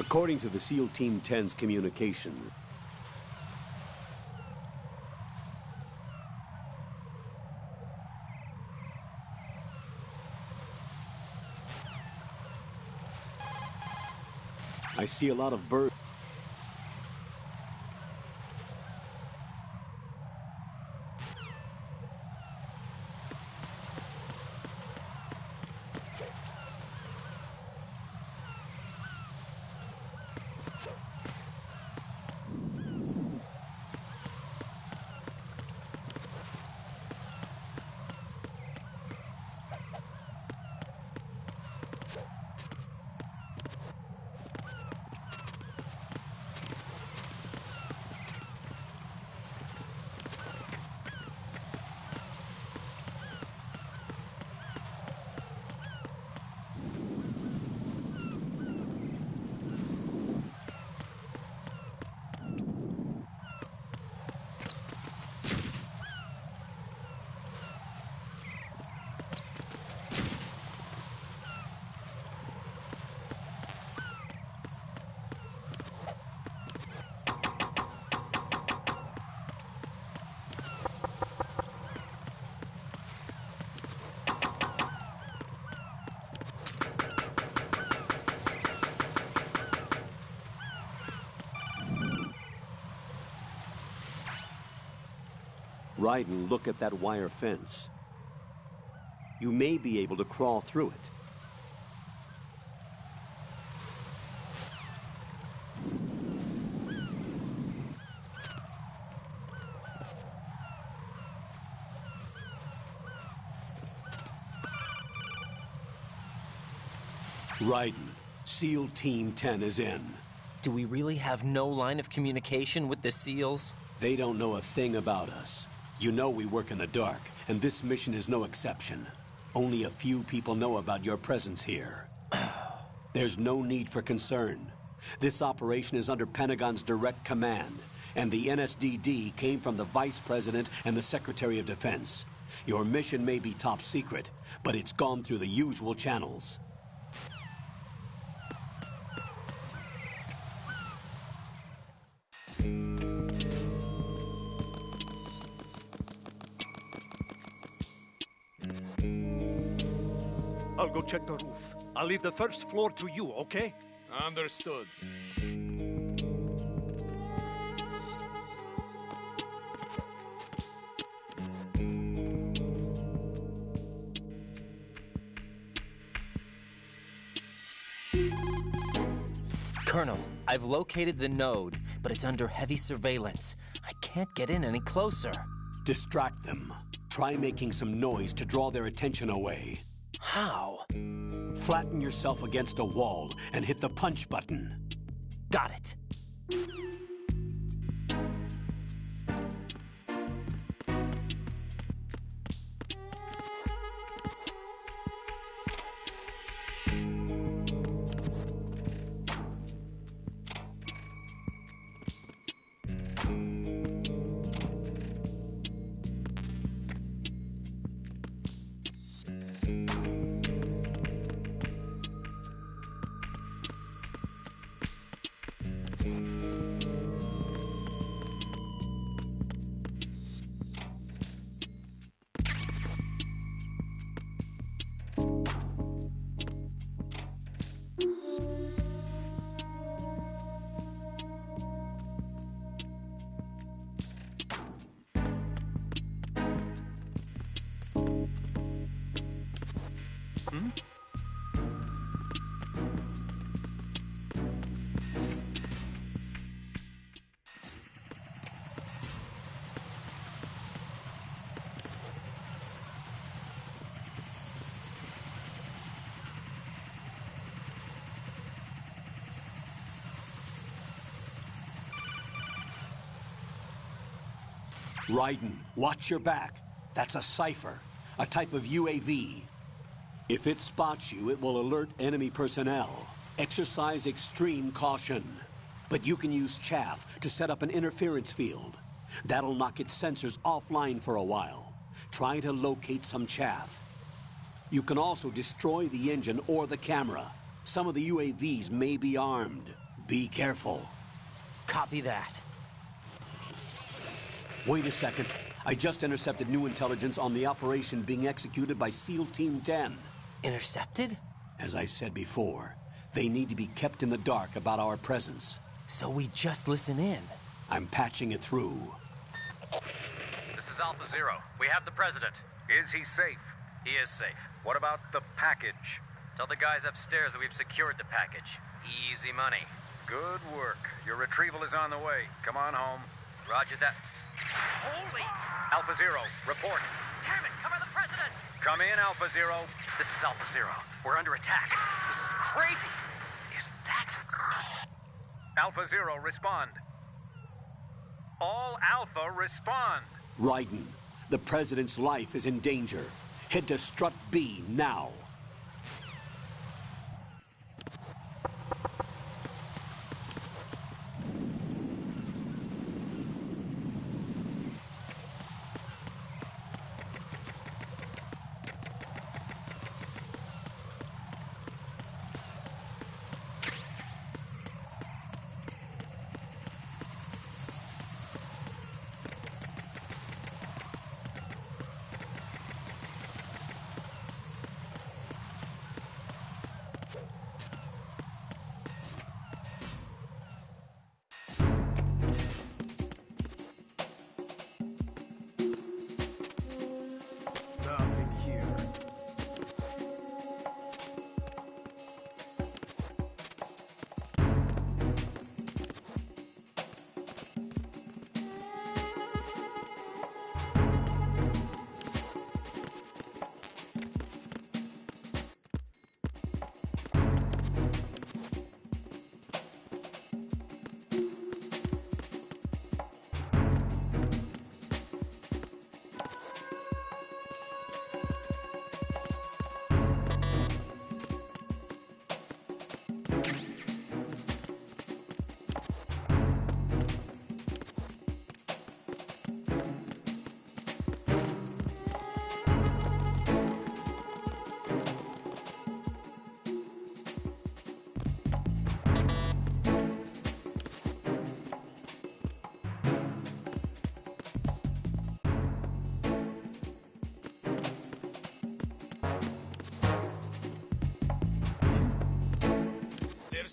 According to the SEAL Team 10's communication, I see a lot of birds. Raiden, look at that wire fence. You may be able to crawl through it. Raiden, SEAL Team 10 is in. Do we really have no line of communication with the SEALs? They don't know a thing about us. You know we work in the dark, and this mission is no exception. Only a few people know about your presence here. There's no need for concern. This operation is under Pentagon's direct command, and the NSDD came from the Vice President and the Secretary of Defense. Your mission may be top secret, but it's gone through the usual channels. I'll go check the roof. I'll leave the first floor to you, okay? Understood. Colonel, I've located the node, but it's under heavy surveillance. I can't get in any closer. Distract them. Try making some noise to draw their attention away. How? Flatten yourself against a wall and hit the punch button. Got it. Raiden, watch your back. That's a cipher, a type of UAV. If it spots you, it will alert enemy personnel. Exercise extreme caution. But you can use chaff to set up an interference field. That'll knock its sensors offline for a while. Try to locate some chaff. You can also destroy the engine or the camera. Some of the UAVs may be armed. Be careful. Copy that. Wait a second. I just intercepted new intelligence on the operation being executed by SEAL Team 10. Intercepted? As I said before, they need to be kept in the dark about our presence. So we just listen in. I'm patching it through. This is Alpha Zero. We have the President. Is he safe? He is safe. What about the package? Tell the guys upstairs that we've secured the package. Easy money. Good work. Your retrieval is on the way. Come on home. Roger that. Holy! Alpha Zero, report. Damn it! Cover the President! Come in, Alpha Zero. This is Alpha Zero. We're under attack. This is crazy. Is that... Alpha Zero, respond. All Alpha, respond. Raiden, the President's life is in danger. Head to Strut B now.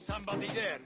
Somebody there.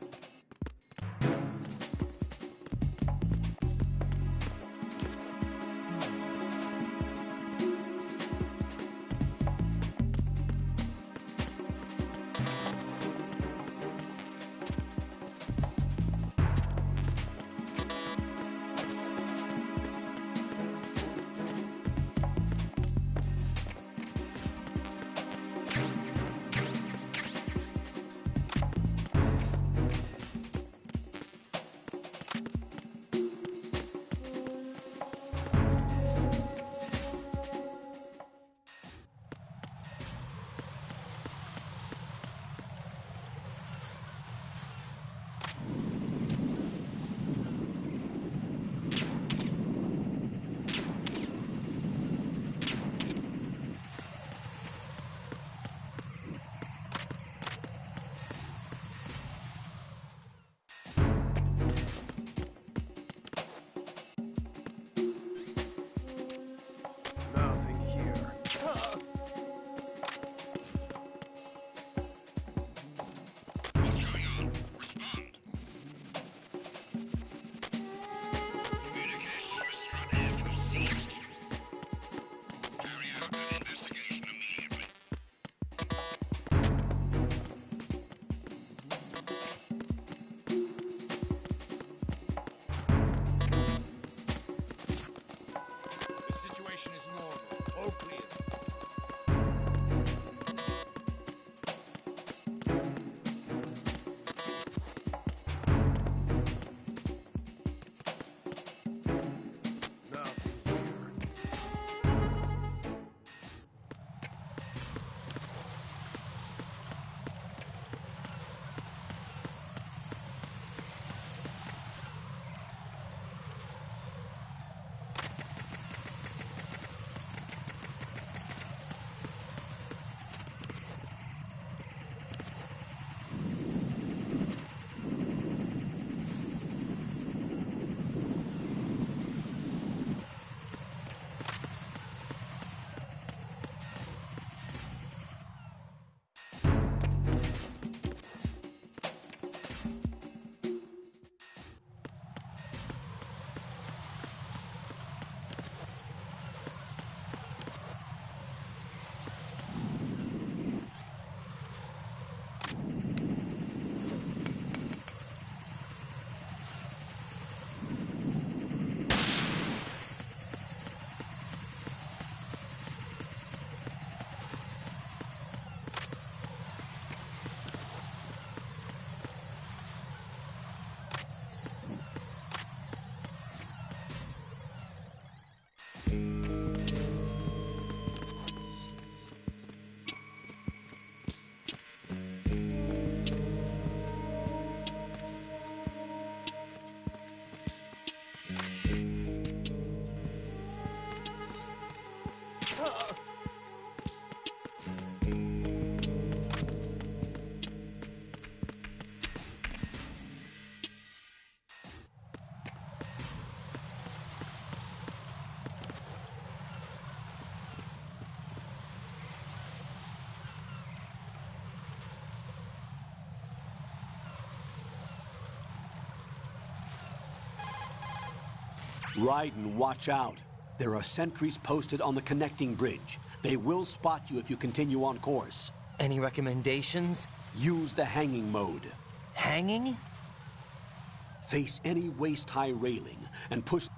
Raiden, watch out. There are sentries posted on the connecting bridge. They will spot you if you continue on course. Any recommendations? Use the hanging mode. Hanging? Face any waist-high railing and push...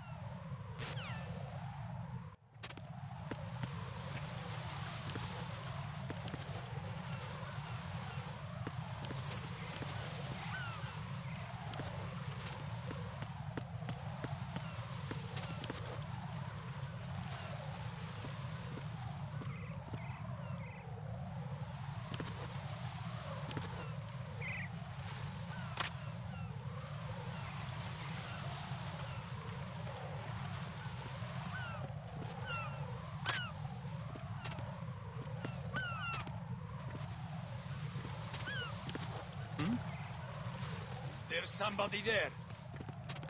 There's somebody there.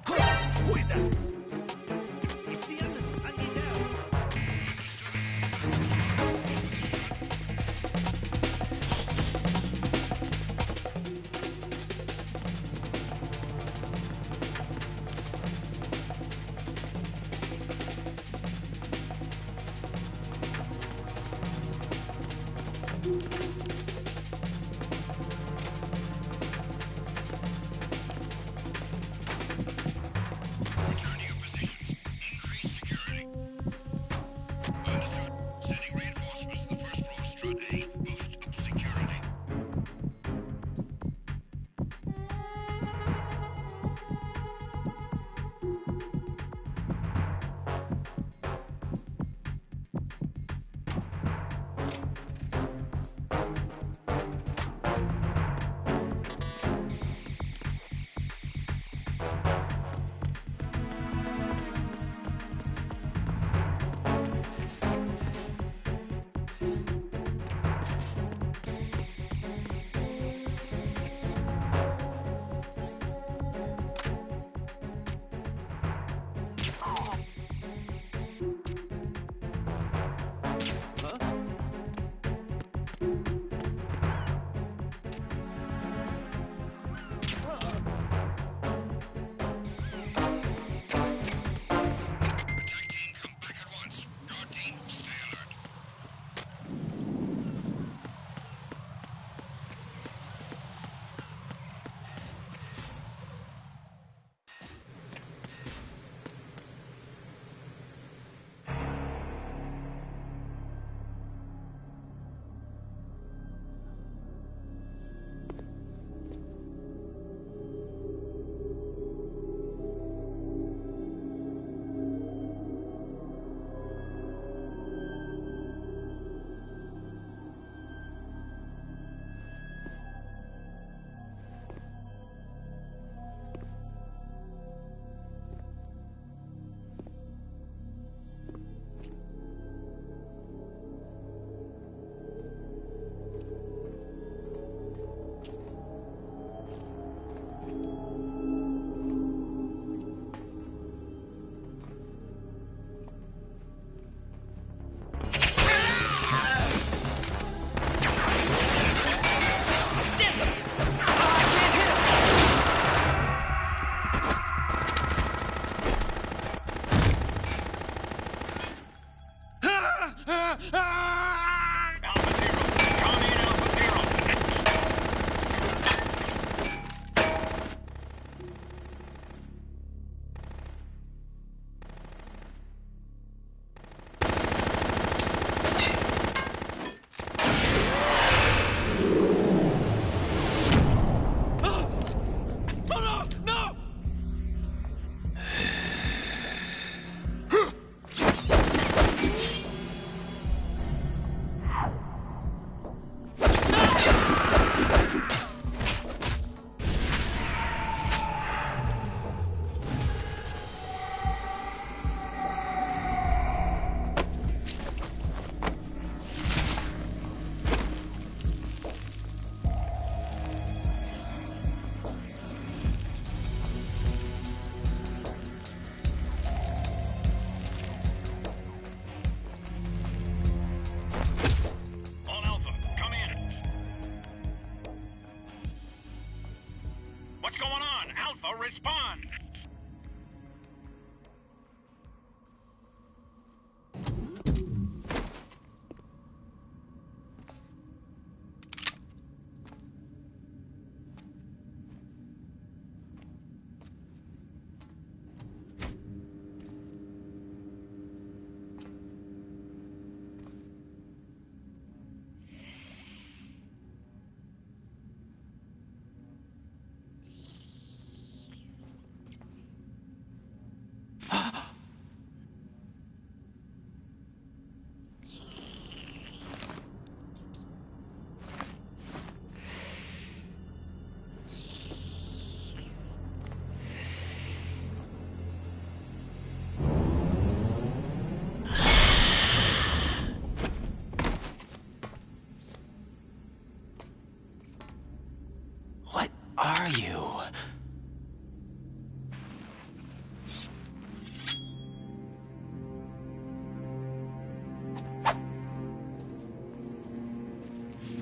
Who is that? It's the other. I need help.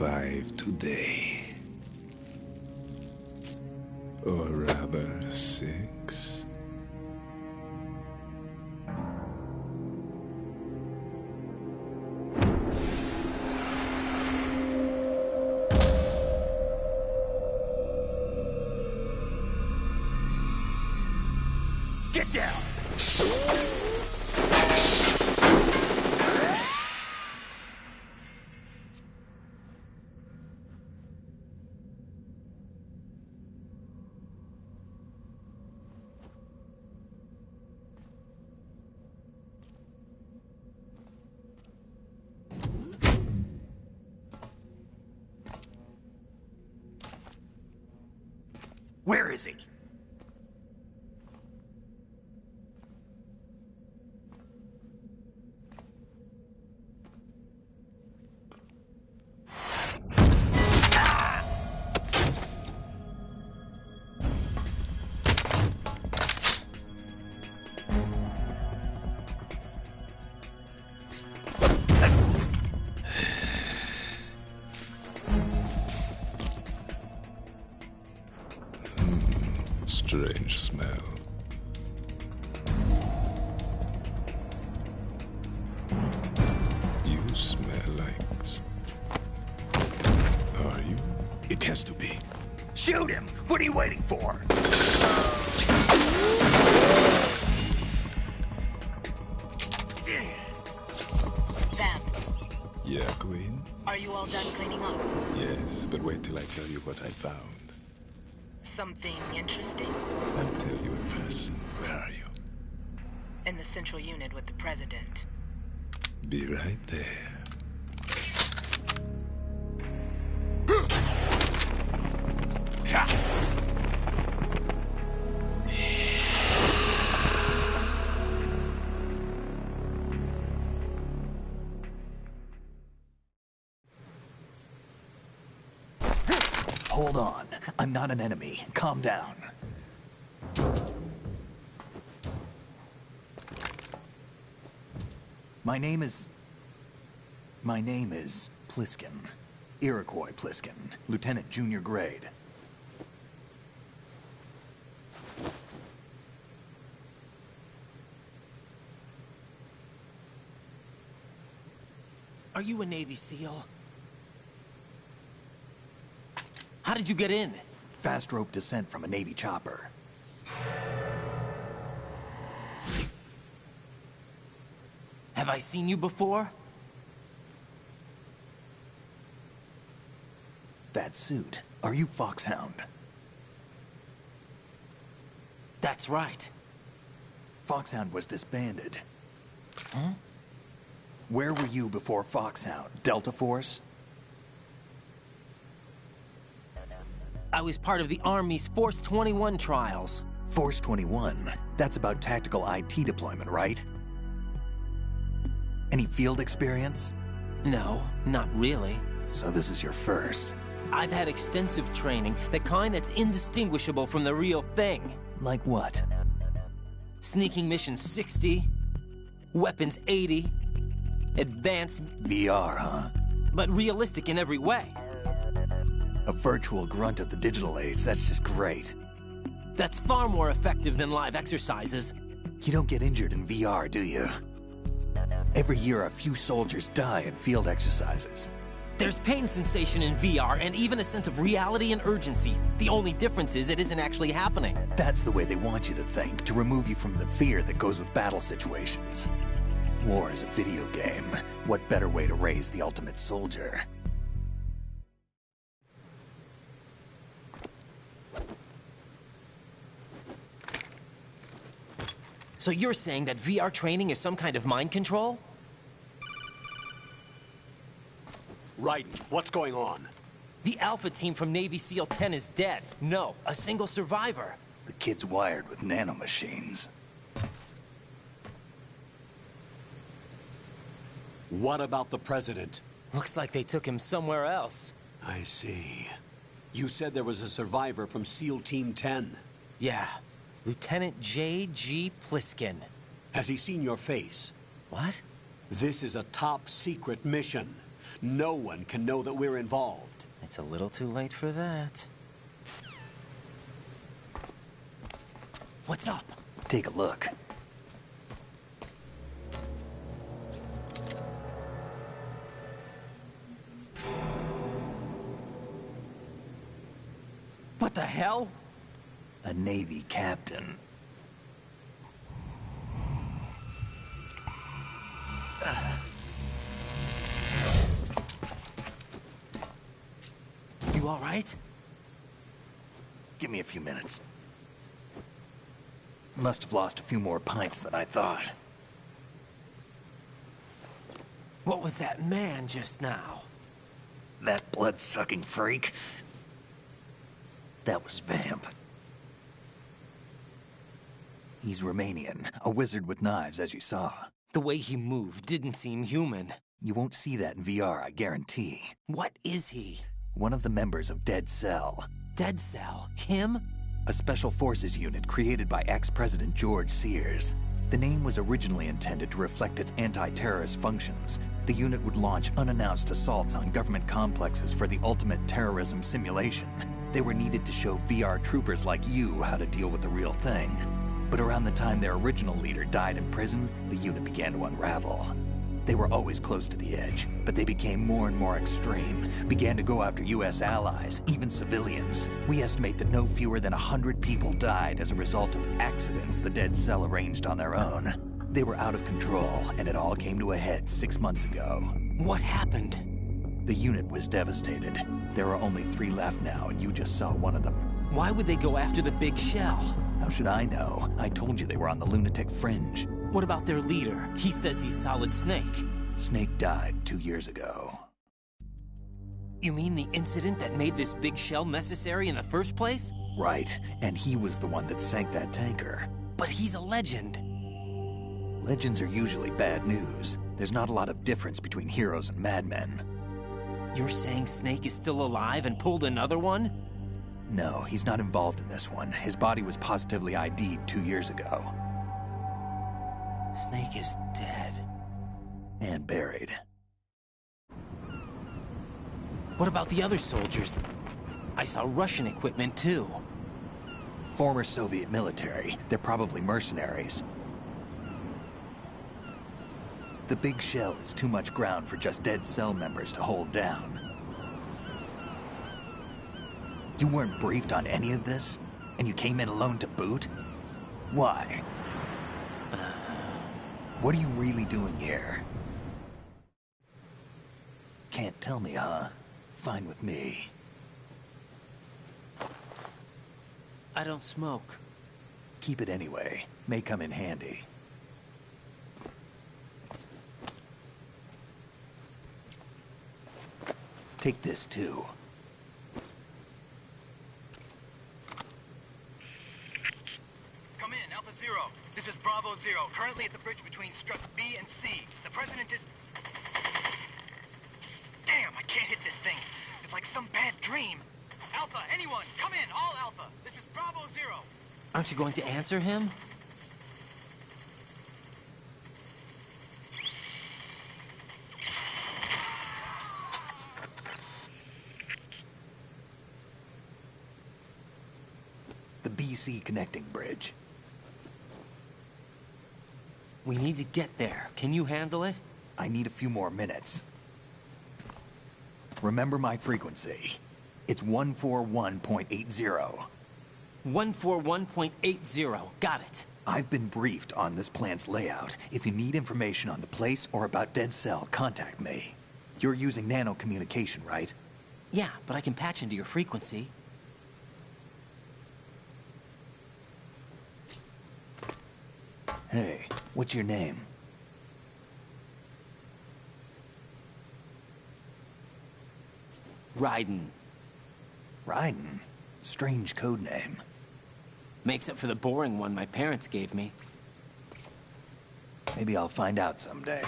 5 today. Or rather, 6. Get down! Where is he? Strange smell. You smell like... Are you? It has to be. Shoot him! What are you waiting for? Vamp, Yeah, Queen? are you all done cleaning up? Yes, but wait till I tell you what I found. Something interesting? I'll tell you in person. Where are you? In the central unit with the president. Be right there. Hold on. I'm not an enemy. Calm down. My name is Pliskin. Iroquois Pliskin. Lieutenant Junior Grade. Are you a Navy SEAL? How did you get in? Fast rope descent from a Navy chopper. Have I seen you before? That suit. Are you Foxhound? That's right. Foxhound was disbanded. Huh? Where were you before Foxhound? Delta Force? I was part of the Army's Force 21 trials. Force 21? That's about tactical IT deployment, right? Any field experience? No, not really. So this is your first. I've had extensive training, the kind that's indistinguishable from the real thing. Like what? Sneaking mission 60, weapons 80, advanced... VR, huh? But realistic in every way. A virtual grunt of the digital age, that's just great. That's far more effective than live exercises. You don't get injured in VR, do you? Every year, a few soldiers die in field exercises. There's pain sensation in VR and even a sense of reality and urgency. The only difference is it isn't actually happening. That's the way they want you to think, to remove you from the fear that goes with battle situations. War is a video game. What better way to raise the ultimate soldier? So you're saying that VR training is some kind of mind control? Raiden, what's going on? The Alpha team from Navy SEAL 10 is dead. No, a single survivor. The kid's wired with nanomachines. What about the president? Looks like they took him somewhere else. I see. You said there was a survivor from SEAL Team 10. Yeah. Lieutenant J.G. Pliskin. Has he seen your face? What? This is a top secret mission, No one can know that we're involved. It's a little too late for that. What's up? Take a look. What the hell? A Navy captain. You all right? Give me a few minutes. Must have lost a few more pints than I thought. What was that man just now? That blood-sucking freak? That was Vamp. He's Romanian, a wizard with knives, as you saw. The way he moved didn't seem human. You won't see that in VR, I guarantee. What is he? One of the members of Dead Cell. Dead Cell? Him? A special forces unit created by ex-President George Sears. The name was originally intended to reflect its anti-terrorist functions. The unit would launch unannounced assaults on government complexes for the ultimate terrorism simulation. They were needed to show VR troopers like you how to deal with the real thing. But around the time their original leader died in prison, the unit began to unravel. They were always close to the edge, but they became more and more extreme, began to go after US allies, even civilians. We estimate that no fewer than 100 people died as a result of accidents the Dead Cell arranged on their own. They were out of control, and it all came to a head 6 months ago. What happened? The unit was devastated. There are only 3 left now, and you just saw one of them. Why would they go after the big shell? How should I know? I told you they were on the lunatic fringe. What about their leader? He says he's Solid Snake. Snake died 2 years ago. You mean the incident that made this big shell necessary in the first place? Right, and he was the one that sank that tanker. But he's a legend. Legends are usually bad news. There's not a lot of difference between heroes and madmen. You're saying Snake is still alive and pulled another one? No, he's not involved in this one. His body was positively ID'd 2 years ago. Snake is dead. And buried. What about the other soldiers? I saw Russian equipment too. Former Soviet military. They're probably mercenaries. The big shell is too much ground for just Dead Cell members to hold down. You weren't briefed on any of this? And you came in alone to boot? Why? What are you really doing here? Can't tell me, huh? Fine with me. I don't smoke. Keep it anyway. May come in handy. Take this, too. Come in, Alpha Zero. This is Bravo Zero, currently at the bridge between struts B and C. The President is... Damn, I can't hit this thing. It's like some bad dream. Alpha, anyone, come in, all Alpha. This is Bravo Zero. Aren't you going to answer him? The BC connecting bridge. We need to get there. Can you handle it? I need a few more minutes. Remember my frequency. It's 141.80. 141.80. Got it. I've been briefed on this plant's layout. If you need information on the place or about Dead Cell, contact me. You're using nano communication, right? Yeah, but I can patch into your frequency. Hey, what's your name? Raiden. Raiden? Strange code name. Makes up for the boring one my parents gave me. Maybe I'll find out someday.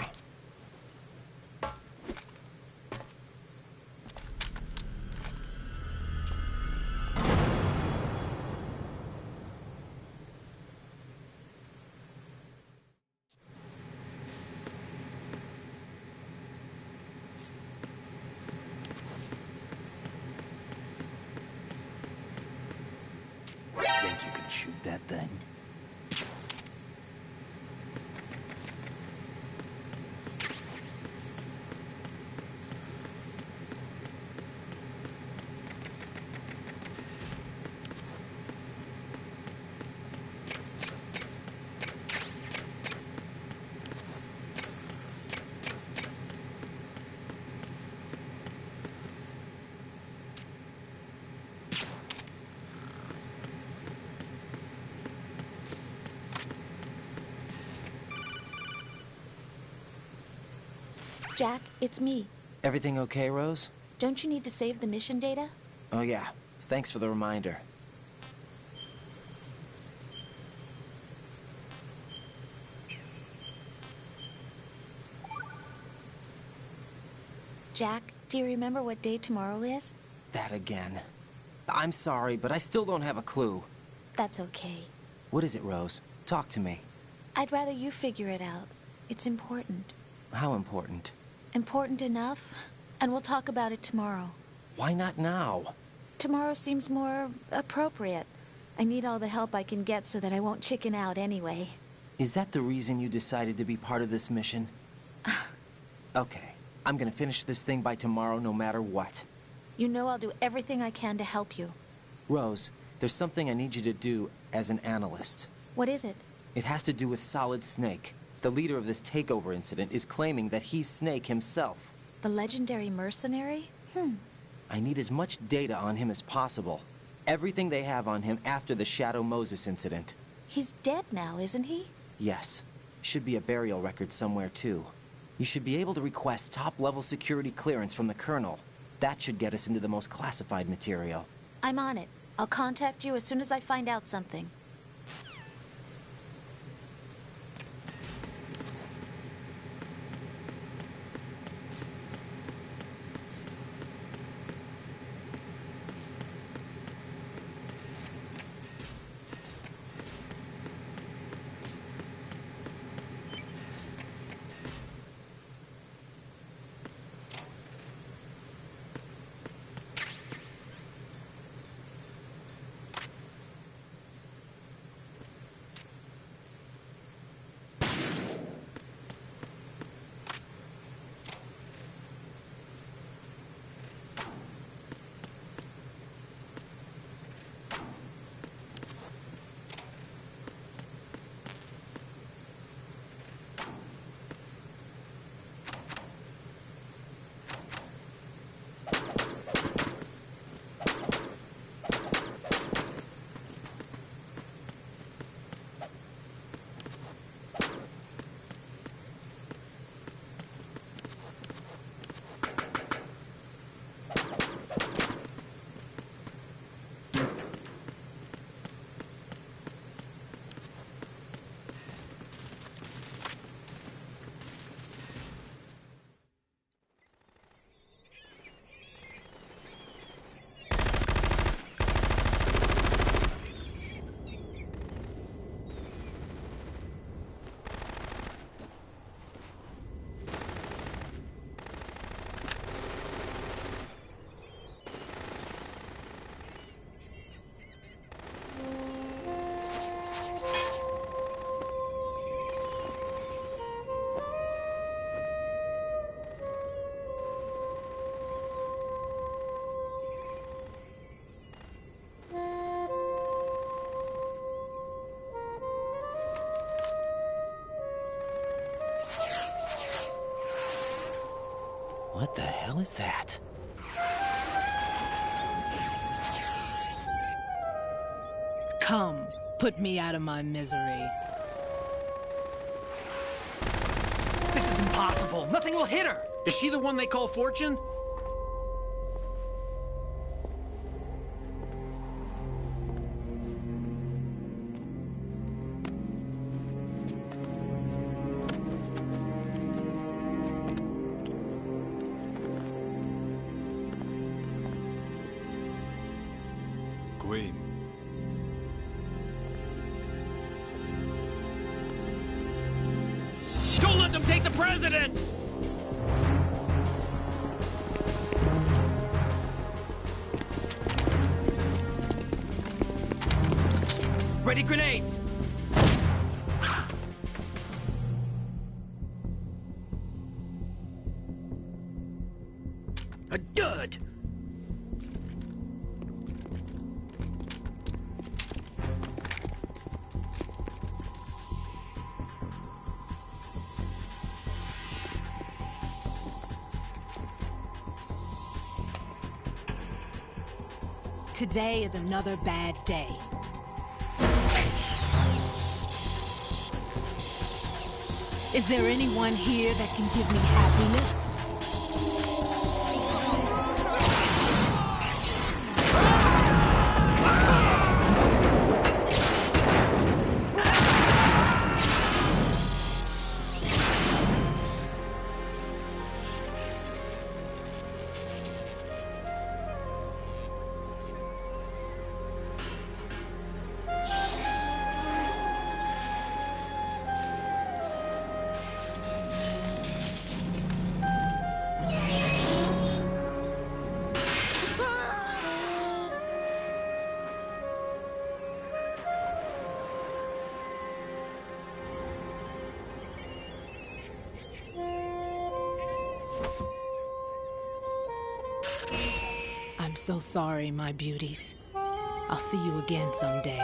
that thing. Jack, it's me. Everything okay, Rose? Don't you need to save the mission data? Oh yeah, thanks for the reminder. Jack, do you remember what day tomorrow is? That again. I'm sorry, but I still don't have a clue. That's okay. What is it, Rose? Talk to me. I'd rather you figure it out. It's important. How important? Important enough, and we'll talk about it tomorrow. Why not now? Tomorrow seems more appropriate. I need all the help I can get so that I won't chicken out anyway. Is that the reason you decided to be part of this mission? Okay, I'm gonna finish this thing by tomorrow no matter what. You know I'll do everything I can to help you. Rose, there's something I need you to do as an analyst. What is it? It has to do with Solid Snake. The leader of this takeover incident is claiming that he's Snake himself. The legendary mercenary? I need as much data on him as possible. Everything they have on him after the Shadow Moses incident. He's dead now, isn't he? Yes. Should be a burial record somewhere, too. You should be able to request top-level security clearance from the Colonel. That should get us into the most classified material. I'm on it. I'll contact you as soon as I find out something. What the hell is that? Come, put me out of my misery. This is impossible. Nothing will hit her. Is she the one they call Fortune? Queen. Don't let them take the president! Ready grenades! A dud! Today is another bad day. Is there anyone here that can give me happiness? I'm so sorry, my beauties. I'll see you again someday.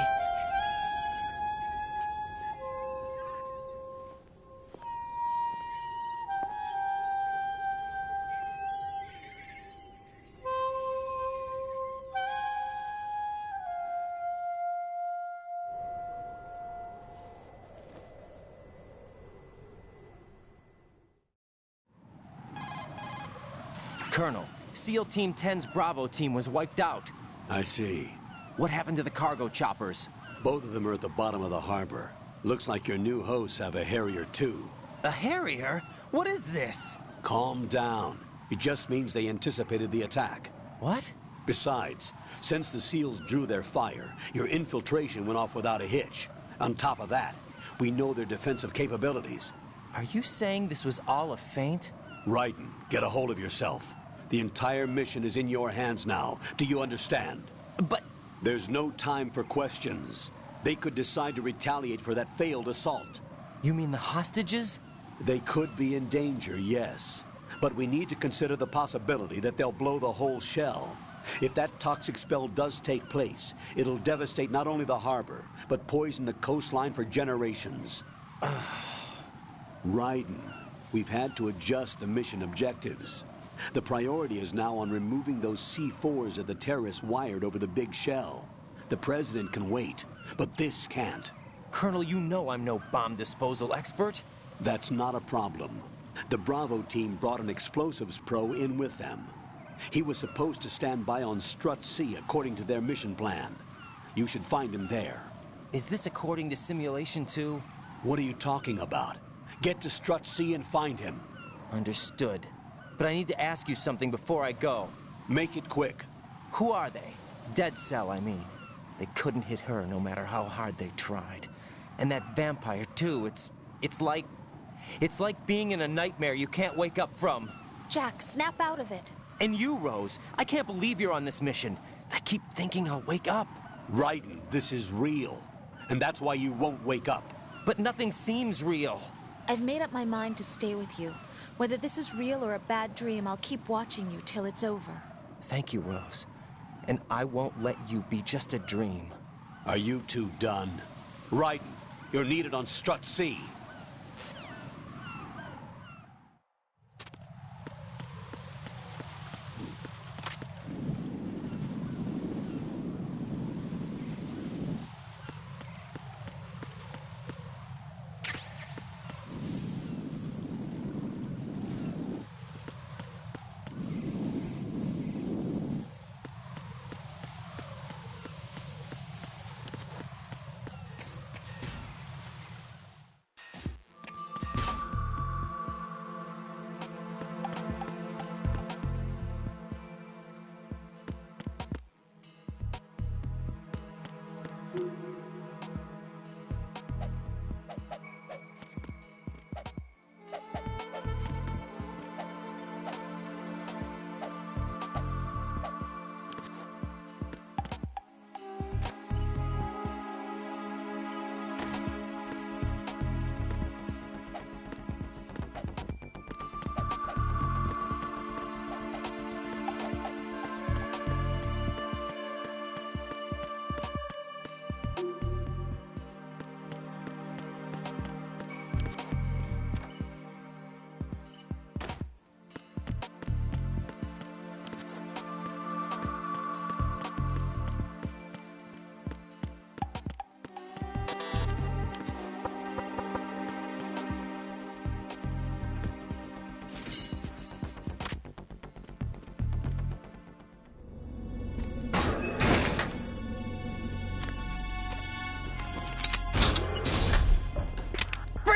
Colonel, SEAL Team 10's Bravo team was wiped out. I see. What happened to the cargo choppers? Both of them are at the bottom of the harbor. Looks like your new hosts have a Harrier too. A Harrier? What is this? Calm down. It just means they anticipated the attack. What? Besides, since the SEALs drew their fire, your infiltration went off without a hitch. On top of that, we know their defensive capabilities. Are you saying this was all a feint? Raiden, get a hold of yourself. The entire mission is in your hands now. Do you understand? But... There's no time for questions. They could decide to retaliate for that failed assault. You mean the hostages? They could be in danger, yes. But we need to consider the possibility that they'll blow the whole shell. If that toxic spell does take place, it'll devastate not only the harbor, but poison the coastline for generations. Raiden, we've had to adjust the mission objectives. The priority is now on removing those C4s that the terrorists wired over the big shell. The President can wait, but this can't. Colonel, you know I'm no bomb disposal expert. That's not a problem. The Bravo team brought an explosives pro in with them. He was supposed to stand by on Strut C according to their mission plan. You should find him there. Is this according to Simulation 2? What are you talking about? Get to Strut C and find him. Understood. But I need to ask you something before I go. Make it quick. Who are they? Dead Cell, I mean. They couldn't hit her no matter how hard they tried. And that vampire, too, it's like being in a nightmare you can't wake up from. Jack, snap out of it. And you, Rose, I can't believe you're on this mission. I keep thinking I'll wake up. Raiden, this is real. And that's why you won't wake up. But nothing seems real. I've made up my mind to stay with you. Whether this is real or a bad dream, I'll keep watching you till it's over. Thank you, Rose. And I won't let you be just a dream. Are you two done? Raiden, you're needed on Strut C.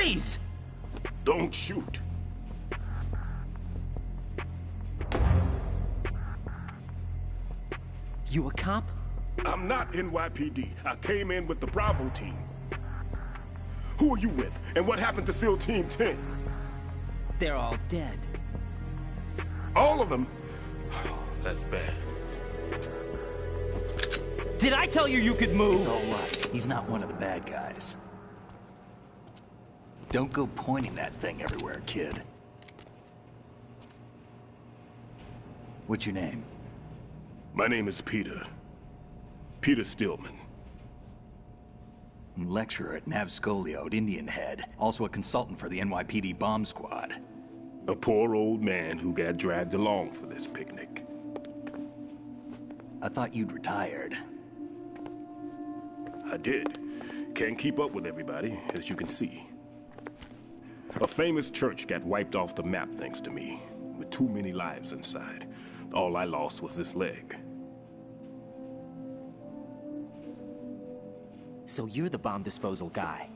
Freeze! Don't shoot. You a cop? I'm not NYPD. I came in with the Bravo team. Who are you with? And what happened to SEAL Team 10? They're all dead. All of them? That's bad. Did I tell you you could move? It's all right. He's not one of the bad guys. Don't go pointing that thing everywhere, kid. What's your name? My name is Peter. Peter Stillman. Lecturer at Navscolio at Indian Head. Also a consultant for the NYPD bomb squad. A poor old man who got dragged along for this picnic. I thought you'd retired. I did. Can't keep up with everybody, as you can see. A famous church got wiped off the map thanks to me, with too many lives inside. All I lost was this leg. So you're the bomb disposal guy.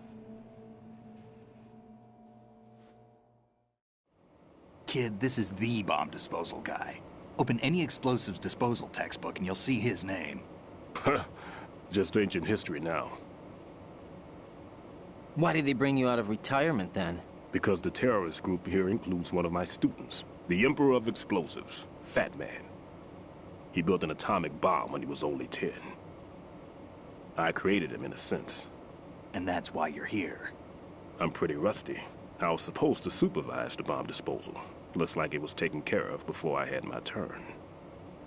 Kid, this is the bomb disposal guy. Open any explosives disposal textbook and you'll see his name. Just ancient history now. Why did they bring you out of retirement then? Because the terrorist group here includes one of my students, the Emperor of Explosives, Fat Man. He built an atomic bomb when he was only 10. I created him in a sense. And that's why you're here. I'm pretty rusty. I was supposed to supervise the bomb disposal. Looks like it was taken care of before I had my turn.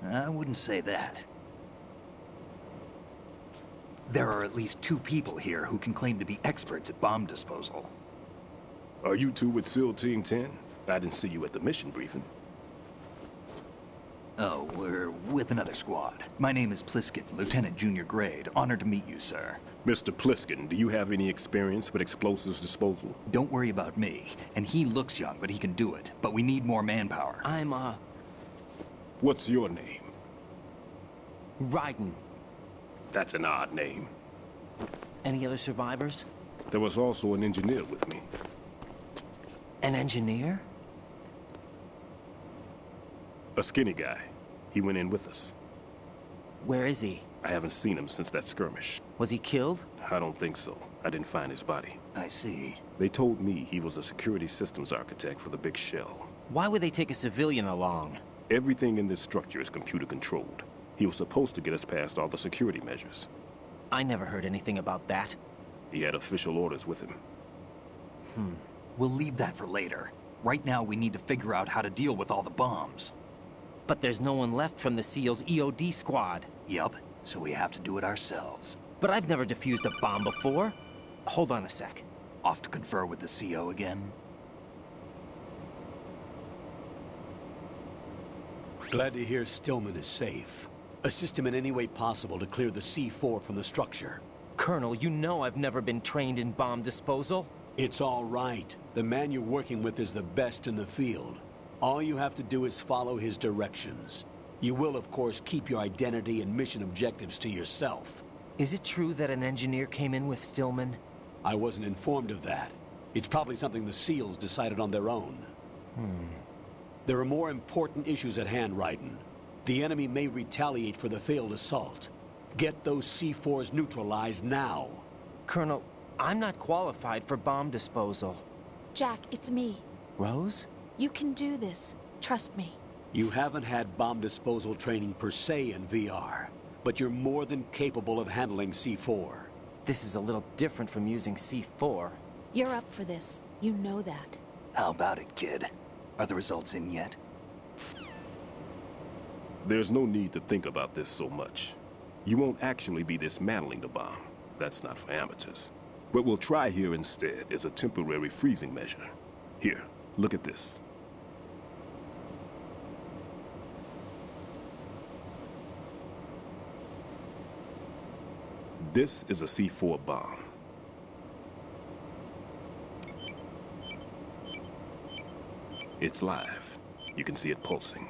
I wouldn't say that. There are at least 2 people here who can claim to be experts at bomb disposal. Are you two with SEAL Team 10? I didn't see you at the mission briefing. Oh, we're with another squad. My name is Pliskin, Lieutenant Junior Grade. Honored to meet you, sir. Mr. Pliskin, do you have any experience with explosives disposal? Don't worry about me. And he looks young, but he can do it. But we need more manpower. What's your name? Raiden. That's an odd name. Any other survivors? There was also an engineer with me. An engineer? A skinny guy. He went in with us. Where is he? I haven't seen him since that skirmish. Was he killed? I don't think so. I didn't find his body. I see. They told me he was a security systems architect for the big shell. Why would they take a civilian along? Everything in this structure is computer controlled. He was supposed to get us past all the security measures. I never heard anything about that. He had official orders with him. We'll leave that for later. Right now, we need to figure out how to deal with all the bombs. But there's no one left from the SEAL's EOD squad. Yup, so we have to do it ourselves. But I've never defused a bomb before. Hold on a sec. Off to confer with the CO again? Glad to hear Stillman is safe. Assist him in any way possible to clear the C4 from the structure. Colonel, you know I've never been trained in bomb disposal. It's all right. The man you're working with is the best in the field. All you have to do is follow his directions. You will, of course, keep your identity and mission objectives to yourself. Is it true that an engineer came in with Stillman? I wasn't informed of that. It's probably something the SEALs decided on their own. There are more important issues at hand, Raiden. The enemy may retaliate for the failed assault. Get those C4s neutralized now. Colonel, I'm not qualified for bomb disposal. Jack, it's me. Rose? You can do this. Trust me. You haven't had bomb disposal training per se in VR, but you're more than capable of handling C4. This is a little different from using C4. You're up for this. You know that. How about it, kid? Are the results in yet? There's no need to think about this so much. You won't actually be dismantling the bomb. That's not for amateurs. What we'll try here instead is a temporary freezing measure. Here, look at this. This is a C4 bomb. It's live. You can see it pulsing.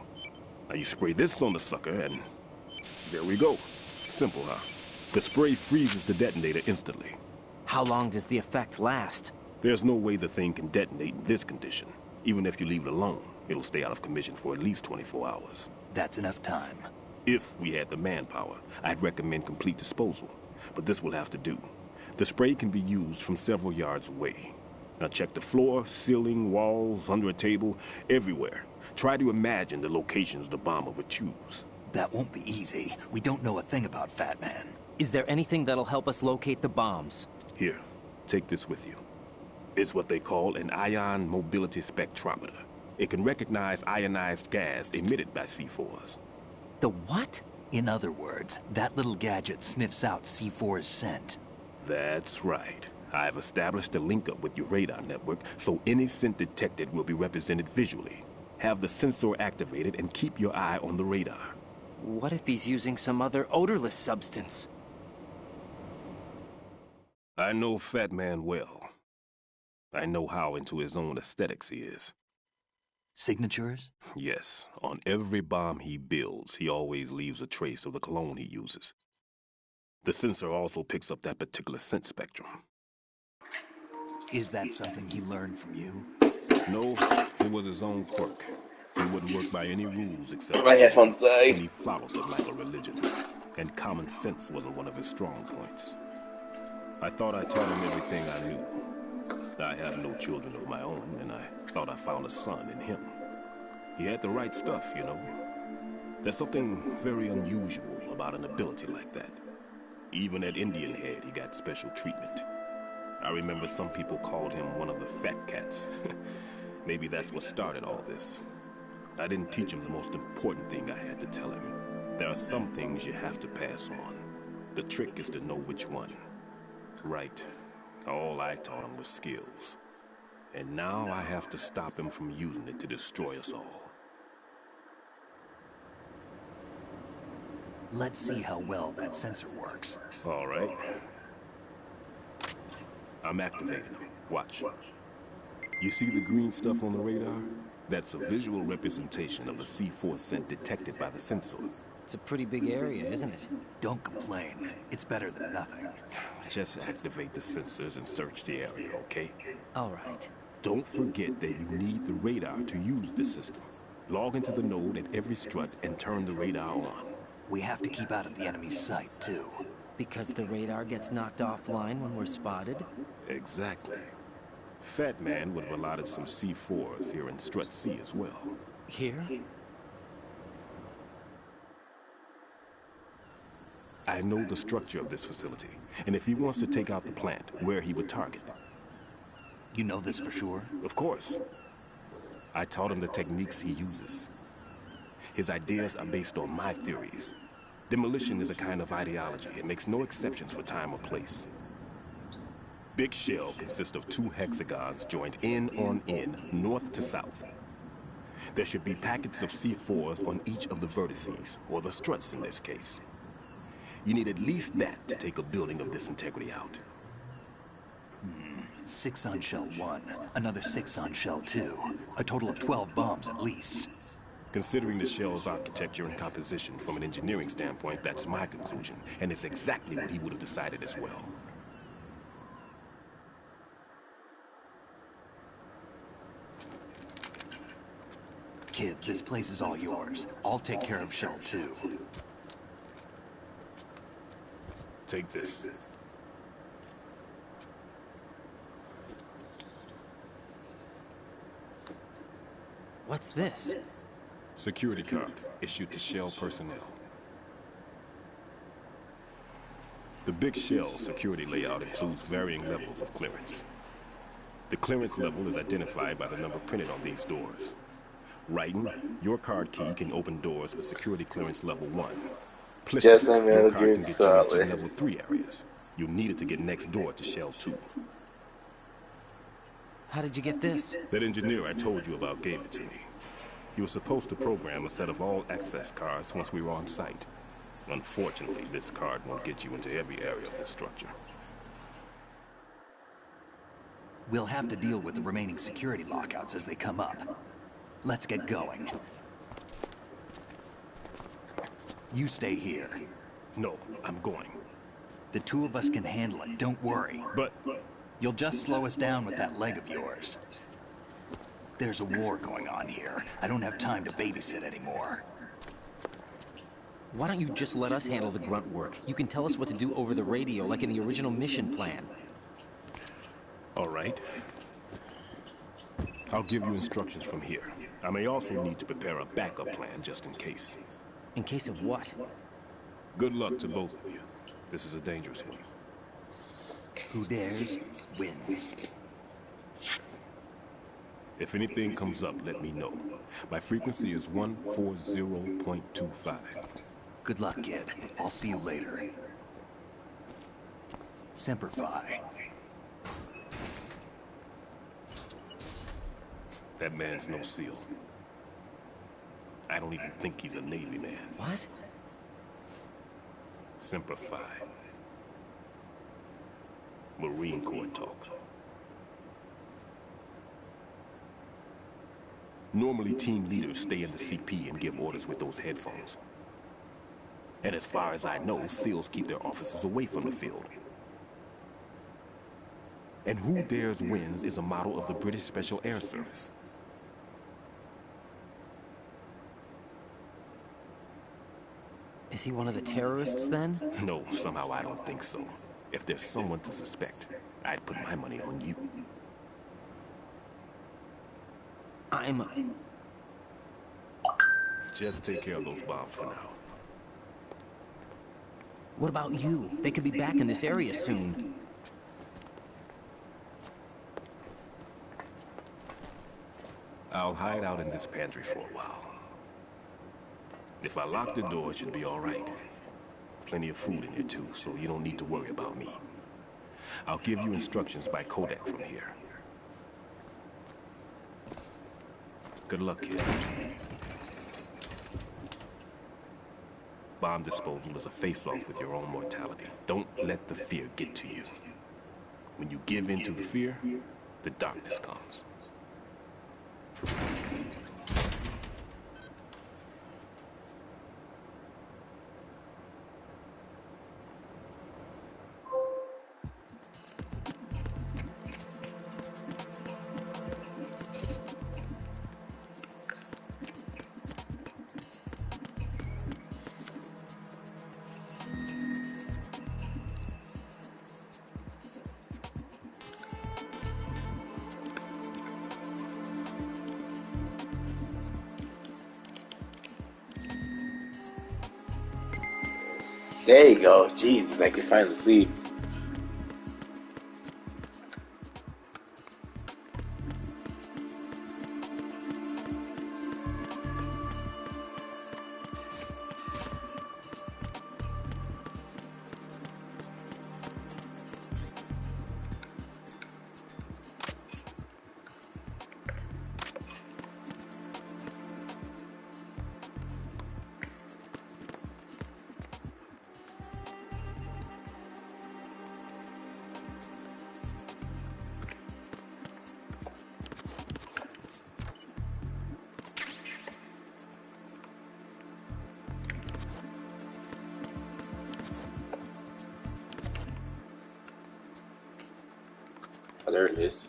Now you spray this on the sucker and there we go. Simple, huh? The spray freezes the detonator instantly. How long does the effect last? There's no way the thing can detonate in this condition. Even if you leave it alone, it'll stay out of commission for at least 24 hours. That's enough time. If we had the manpower, I'd recommend complete disposal. But this will have to do. The spray can be used from several yards away. Now check the floor, ceiling, walls, under a table, everywhere. Try to imagine the locations the bomber would choose. That won't be easy. We don't know a thing about Fat Man. Is there anything that'll help us locate the bombs? Here, take this with you. It's what they call an ion mobility spectrometer. It can recognize ionized gas emitted by C4s. The what? In other words, that little gadget sniffs out C4's scent. That's right. I've established a link-up with your radar network, so any scent detected will be represented visually. Have the sensor activated and keep your eye on the radar. What if he's using some other odorless substance? I know Fat Man well. I know how into his own aesthetics he is. Signatures? Yes. On every bomb he builds, he always leaves a trace of the cologne he uses. The sensor also picks up that particular scent spectrum. Is that something he learned from you? No, it was his own quirk. He wouldn't work by any rules except Vai responder. and he followed them like a religion. And common sense wasn't one of his strong points. I thought I taught him everything I knew. I have no children of my own, and I thought I found a son in him. He had the right stuff, you know. There's something very unusual about an ability like that. Even at Indian Head, he got special treatment. I remember some people called him one of the fat cats. Maybe that's what started all this. I didn't teach him the most important thing I had to tell him. There are some things you have to pass on. The trick is to know which one. Right. All I taught him was skills. And now I have to stop him from using it to destroy us all. Let's see how well that sensor works. All right. I'm activating him. Watch. You see the green stuff on the radar? That's a visual representation of the C4 scent detected by the sensor. It's a pretty big area, isn't it? Don't complain. It's better than nothing. Just activate the sensors and search the area, okay? All right. Don't forget that you need the radar to use the system. Log into the node at every strut and turn the radar on. We have to keep out of the enemy's sight, too. Because the radar gets knocked offline when we're spotted? Exactly. Fat Man would have allotted some C4s here in Strut C as well. Here? I know the structure of this facility, and if he wants to take out the plant, where he would target. You know this for sure? Of course. I taught him the techniques he uses. His ideas are based on my theories. Demolition is a kind of ideology. It makes no exceptions for time or place. Big Shell consists of 2 hexagons joined end on end, north to south. There should be packets of C4s on each of the vertices, or the struts in this case. You need at least that to take a building of this integrity out. 6 on Shell 1, another 6 on Shell 2. A total of 12 bombs at least. Considering the shell's architecture and composition from an engineering standpoint, that's my conclusion, and it's exactly what he would have decided as well. Kid, this place is all yours. I'll take care of Shell 2. Take this. What's this? Security card issued to Shell personnel. The Big Shell security layout includes varying levels of clearance. The clearance level is identified by the number printed on these doors. Raiden, your card key can open doors with security clearance level 1. Plisker, Yes, I'm your Metal card Gear can get you Solid. into level 3 areas. You'll need it to get next door to Shell 2. How did you get this? That engineer I told you about gave it to me. He was supposed to program a set of all access cards once we were on site. Unfortunately, this card won't get you into every area of this structure. We'll have to deal with the remaining security lockouts as they come up. Let's get going. You stay here. No, I'm going. The 2 of us can handle it, don't worry. But You'll just slow us down with that leg of yours. There's a war going on here. I don't have time to babysit anymore. Why don't you just let us handle the grunt work? You can tell us what to do over the radio, like in the original mission plan. All right. I'll give you instructions from here. I may also need to prepare a backup plan just in case. In case of what? Good luck to both of you. This is a dangerous one. Who dares, wins. If anything comes up, let me know. My frequency is 140.25. Good luck, kid. I'll see you later. Semper Fi. That man's no SEAL. I don't even think he's a Navy man. What? Semper Fi. Marine Corps talk. Normally, team leaders stay in the CP and give orders with those headphones. And as far as I know, SEALs keep their officers away from the field. And Who Dares Wins is a model of the British Special Air Service. Is he one of the terrorists, then? No, somehow I don't think so. If there's someone to suspect, I'd put my money on you. Just take care of those bombs for now. What about you? They could be back in this area soon. I'll hide out in this pantry for a while. If I lock the door, it should be all right. Plenty of food in here too, so you don't need to worry about me. I'll give you instructions by Kodak from here. Good luck, kid. Bomb disposal is a face-off with your own mortality. Don't let the fear get to you. When you give in to the fear, the darkness comes. There you go. Jesus, I can finally see. Oh, there it is.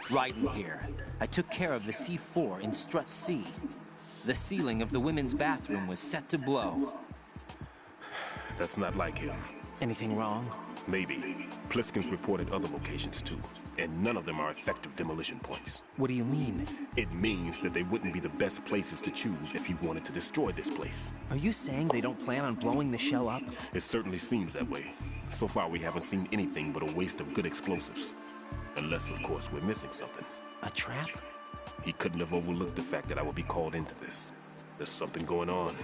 Raiden here. I took care of the C4 in Strut C. The ceiling of the women's bathroom was set to blow. That's not like him. Anything wrong? Maybe. Pliskin's reported other locations too, and none of them are effective demolition points. What do you mean? It means that they wouldn't be the best places to choose if you wanted to destroy this place. Are you saying they don't plan on blowing the shell up? It certainly seems that way. So far we haven't seen anything but a waste of good explosives. Unless, of course, we're missing something. A trap? He couldn't have overlooked the fact that I would be called into this. There's something going on.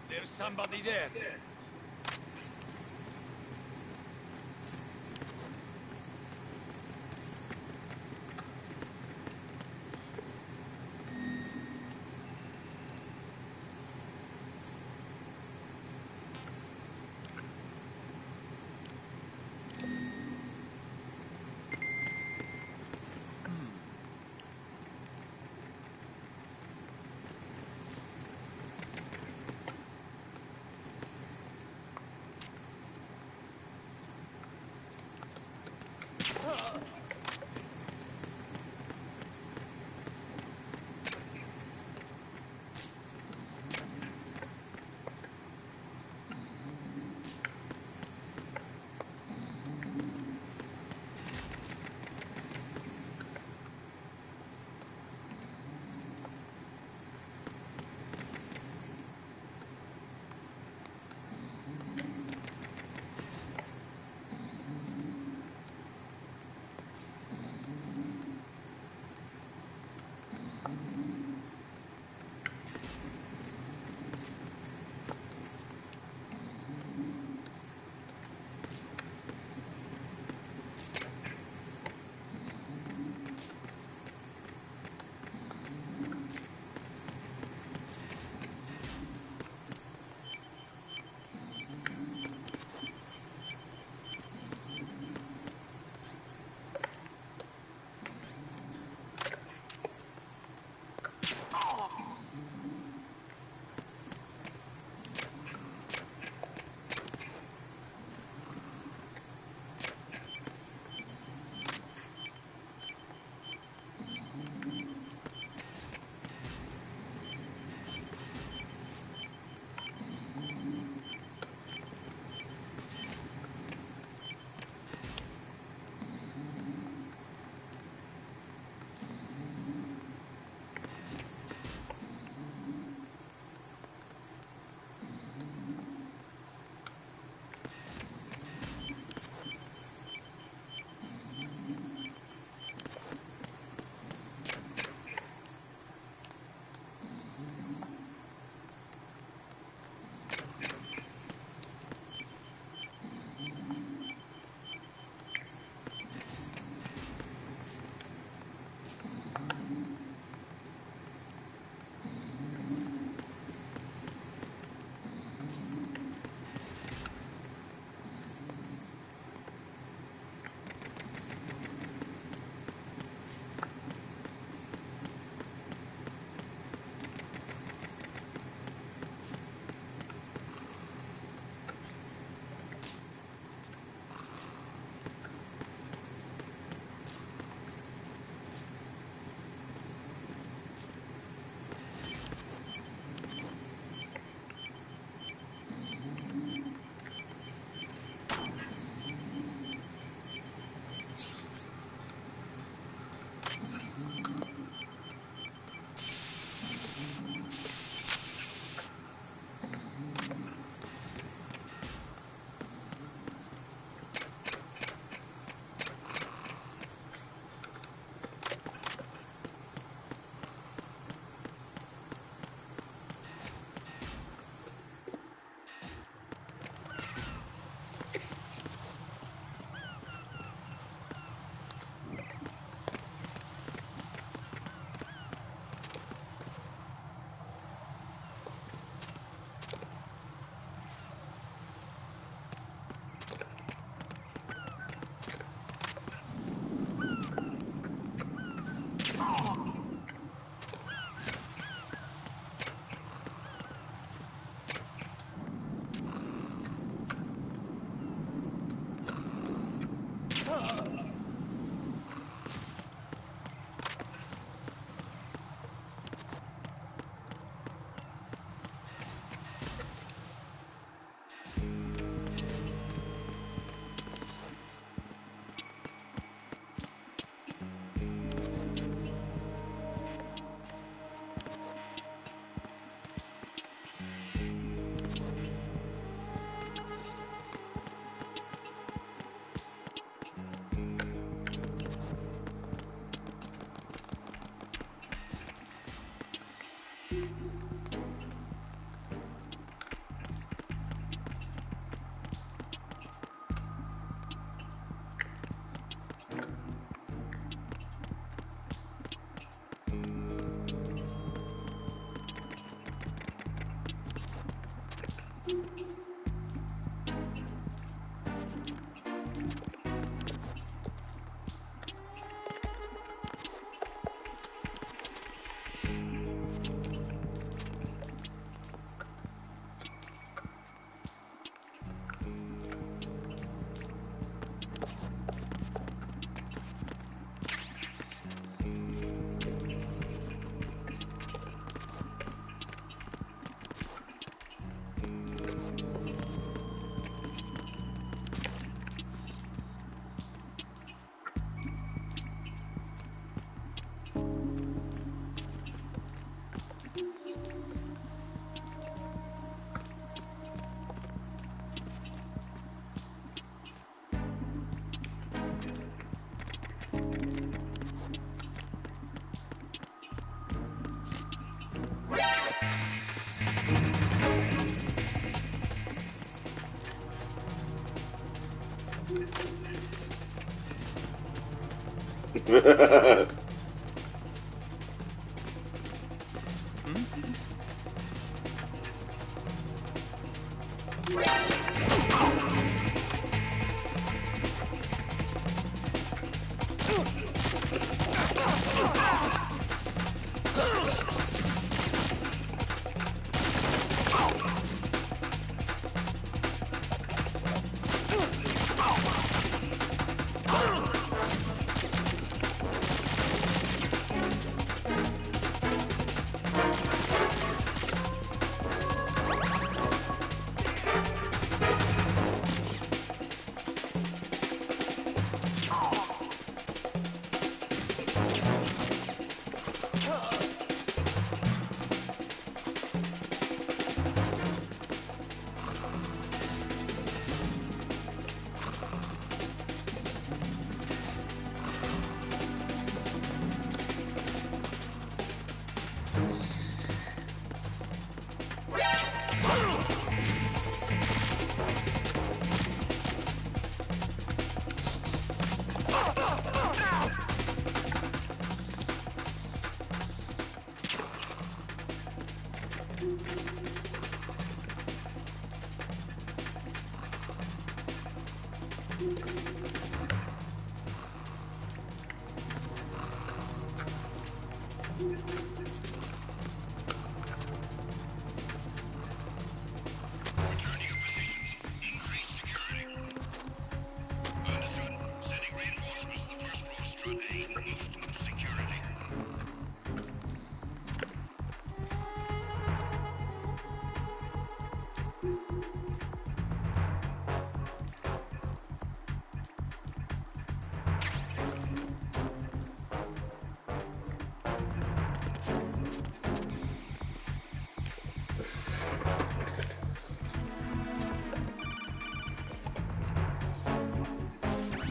There's somebody there.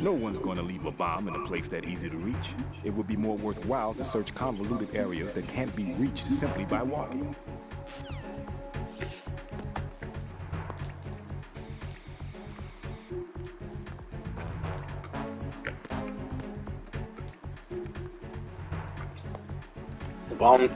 No one's going to leave a bomb in a place that easy to reach. It would be more worthwhile to search convoluted areas that can't be reached simply by walking. The bomb.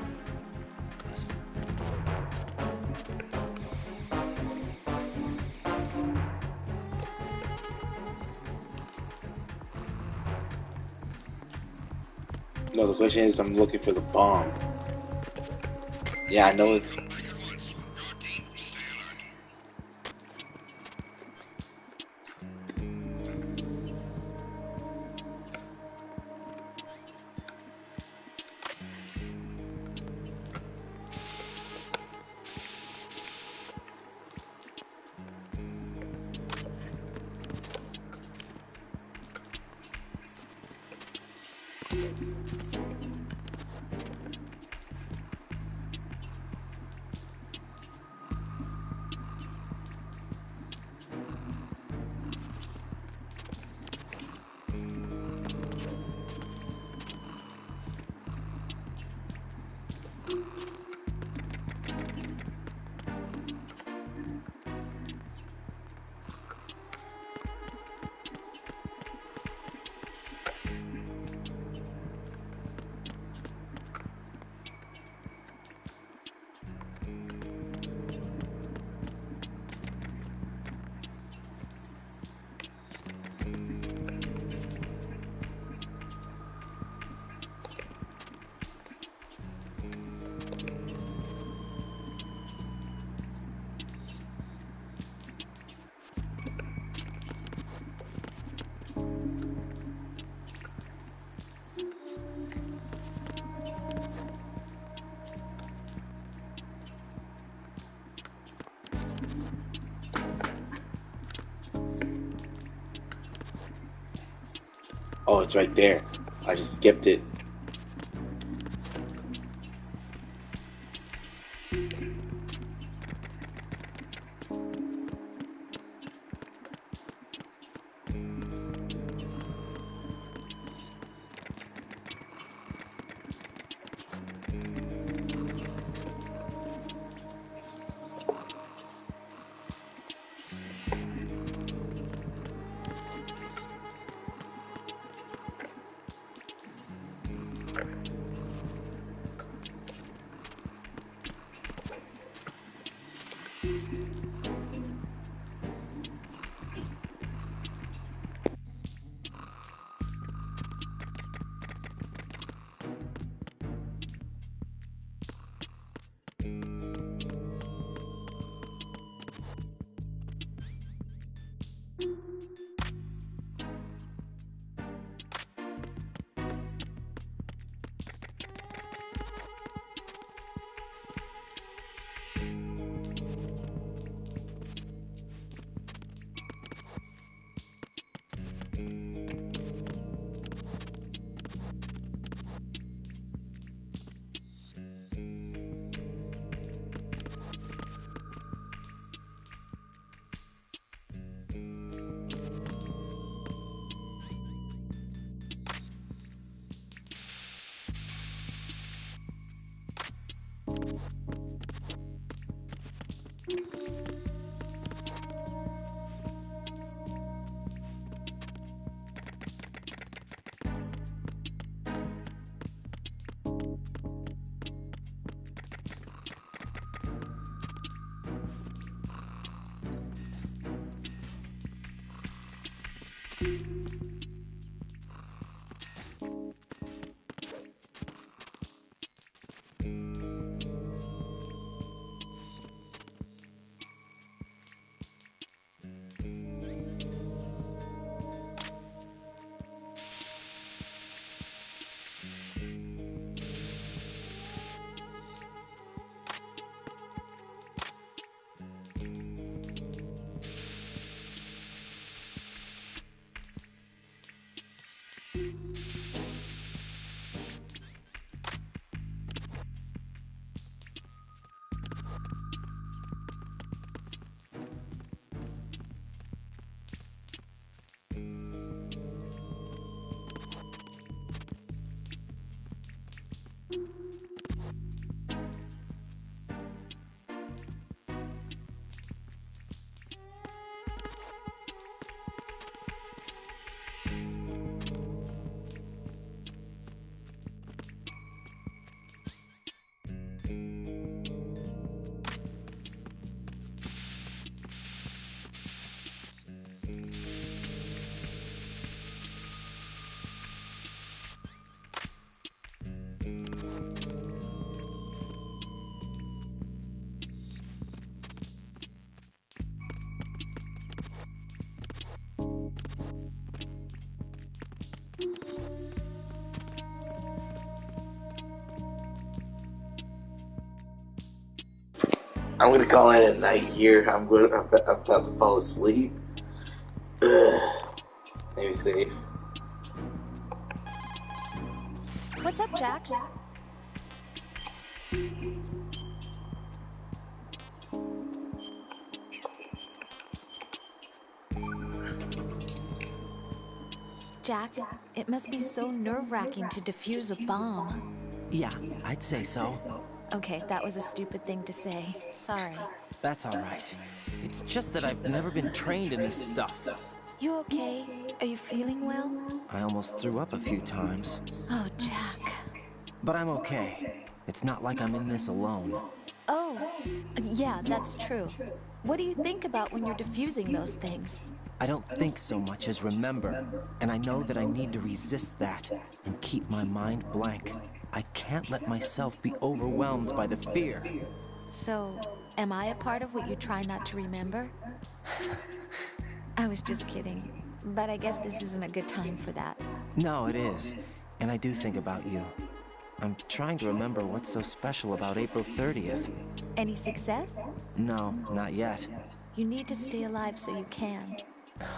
No, the question is, I'm looking for the bomb. Yeah, I know it's... Oh, it's right there. I just skipped it. I'm gonna call it a night here. I'm about to fall asleep. Ugh. Maybe safe. What's up, Jack? Jack, it must be so nerve-wracking to defuse a bomb. Yeah, I'd say so. Okay, that was a stupid thing to say. Sorry. That's all right. It's just that I've never been trained in this stuff. You okay? Are you feeling well? I almost threw up a few times. Oh, Jack. But I'm okay. It's not like I'm in this alone. Oh, yeah, that's true. What do you think about when you're defusing those things? I don't think so much as remember, and I know that I need to resist that and keep my mind blank. I can't let myself be overwhelmed by the fear. So, am I a part of what you try not to remember? I was just kidding, but I guess this isn't a good time for that. No, it is, and I do think about you. I'm trying to remember what's so special about April 30th. Any success? No, not yet. You need to stay alive so you can.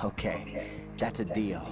Okay, that's a deal.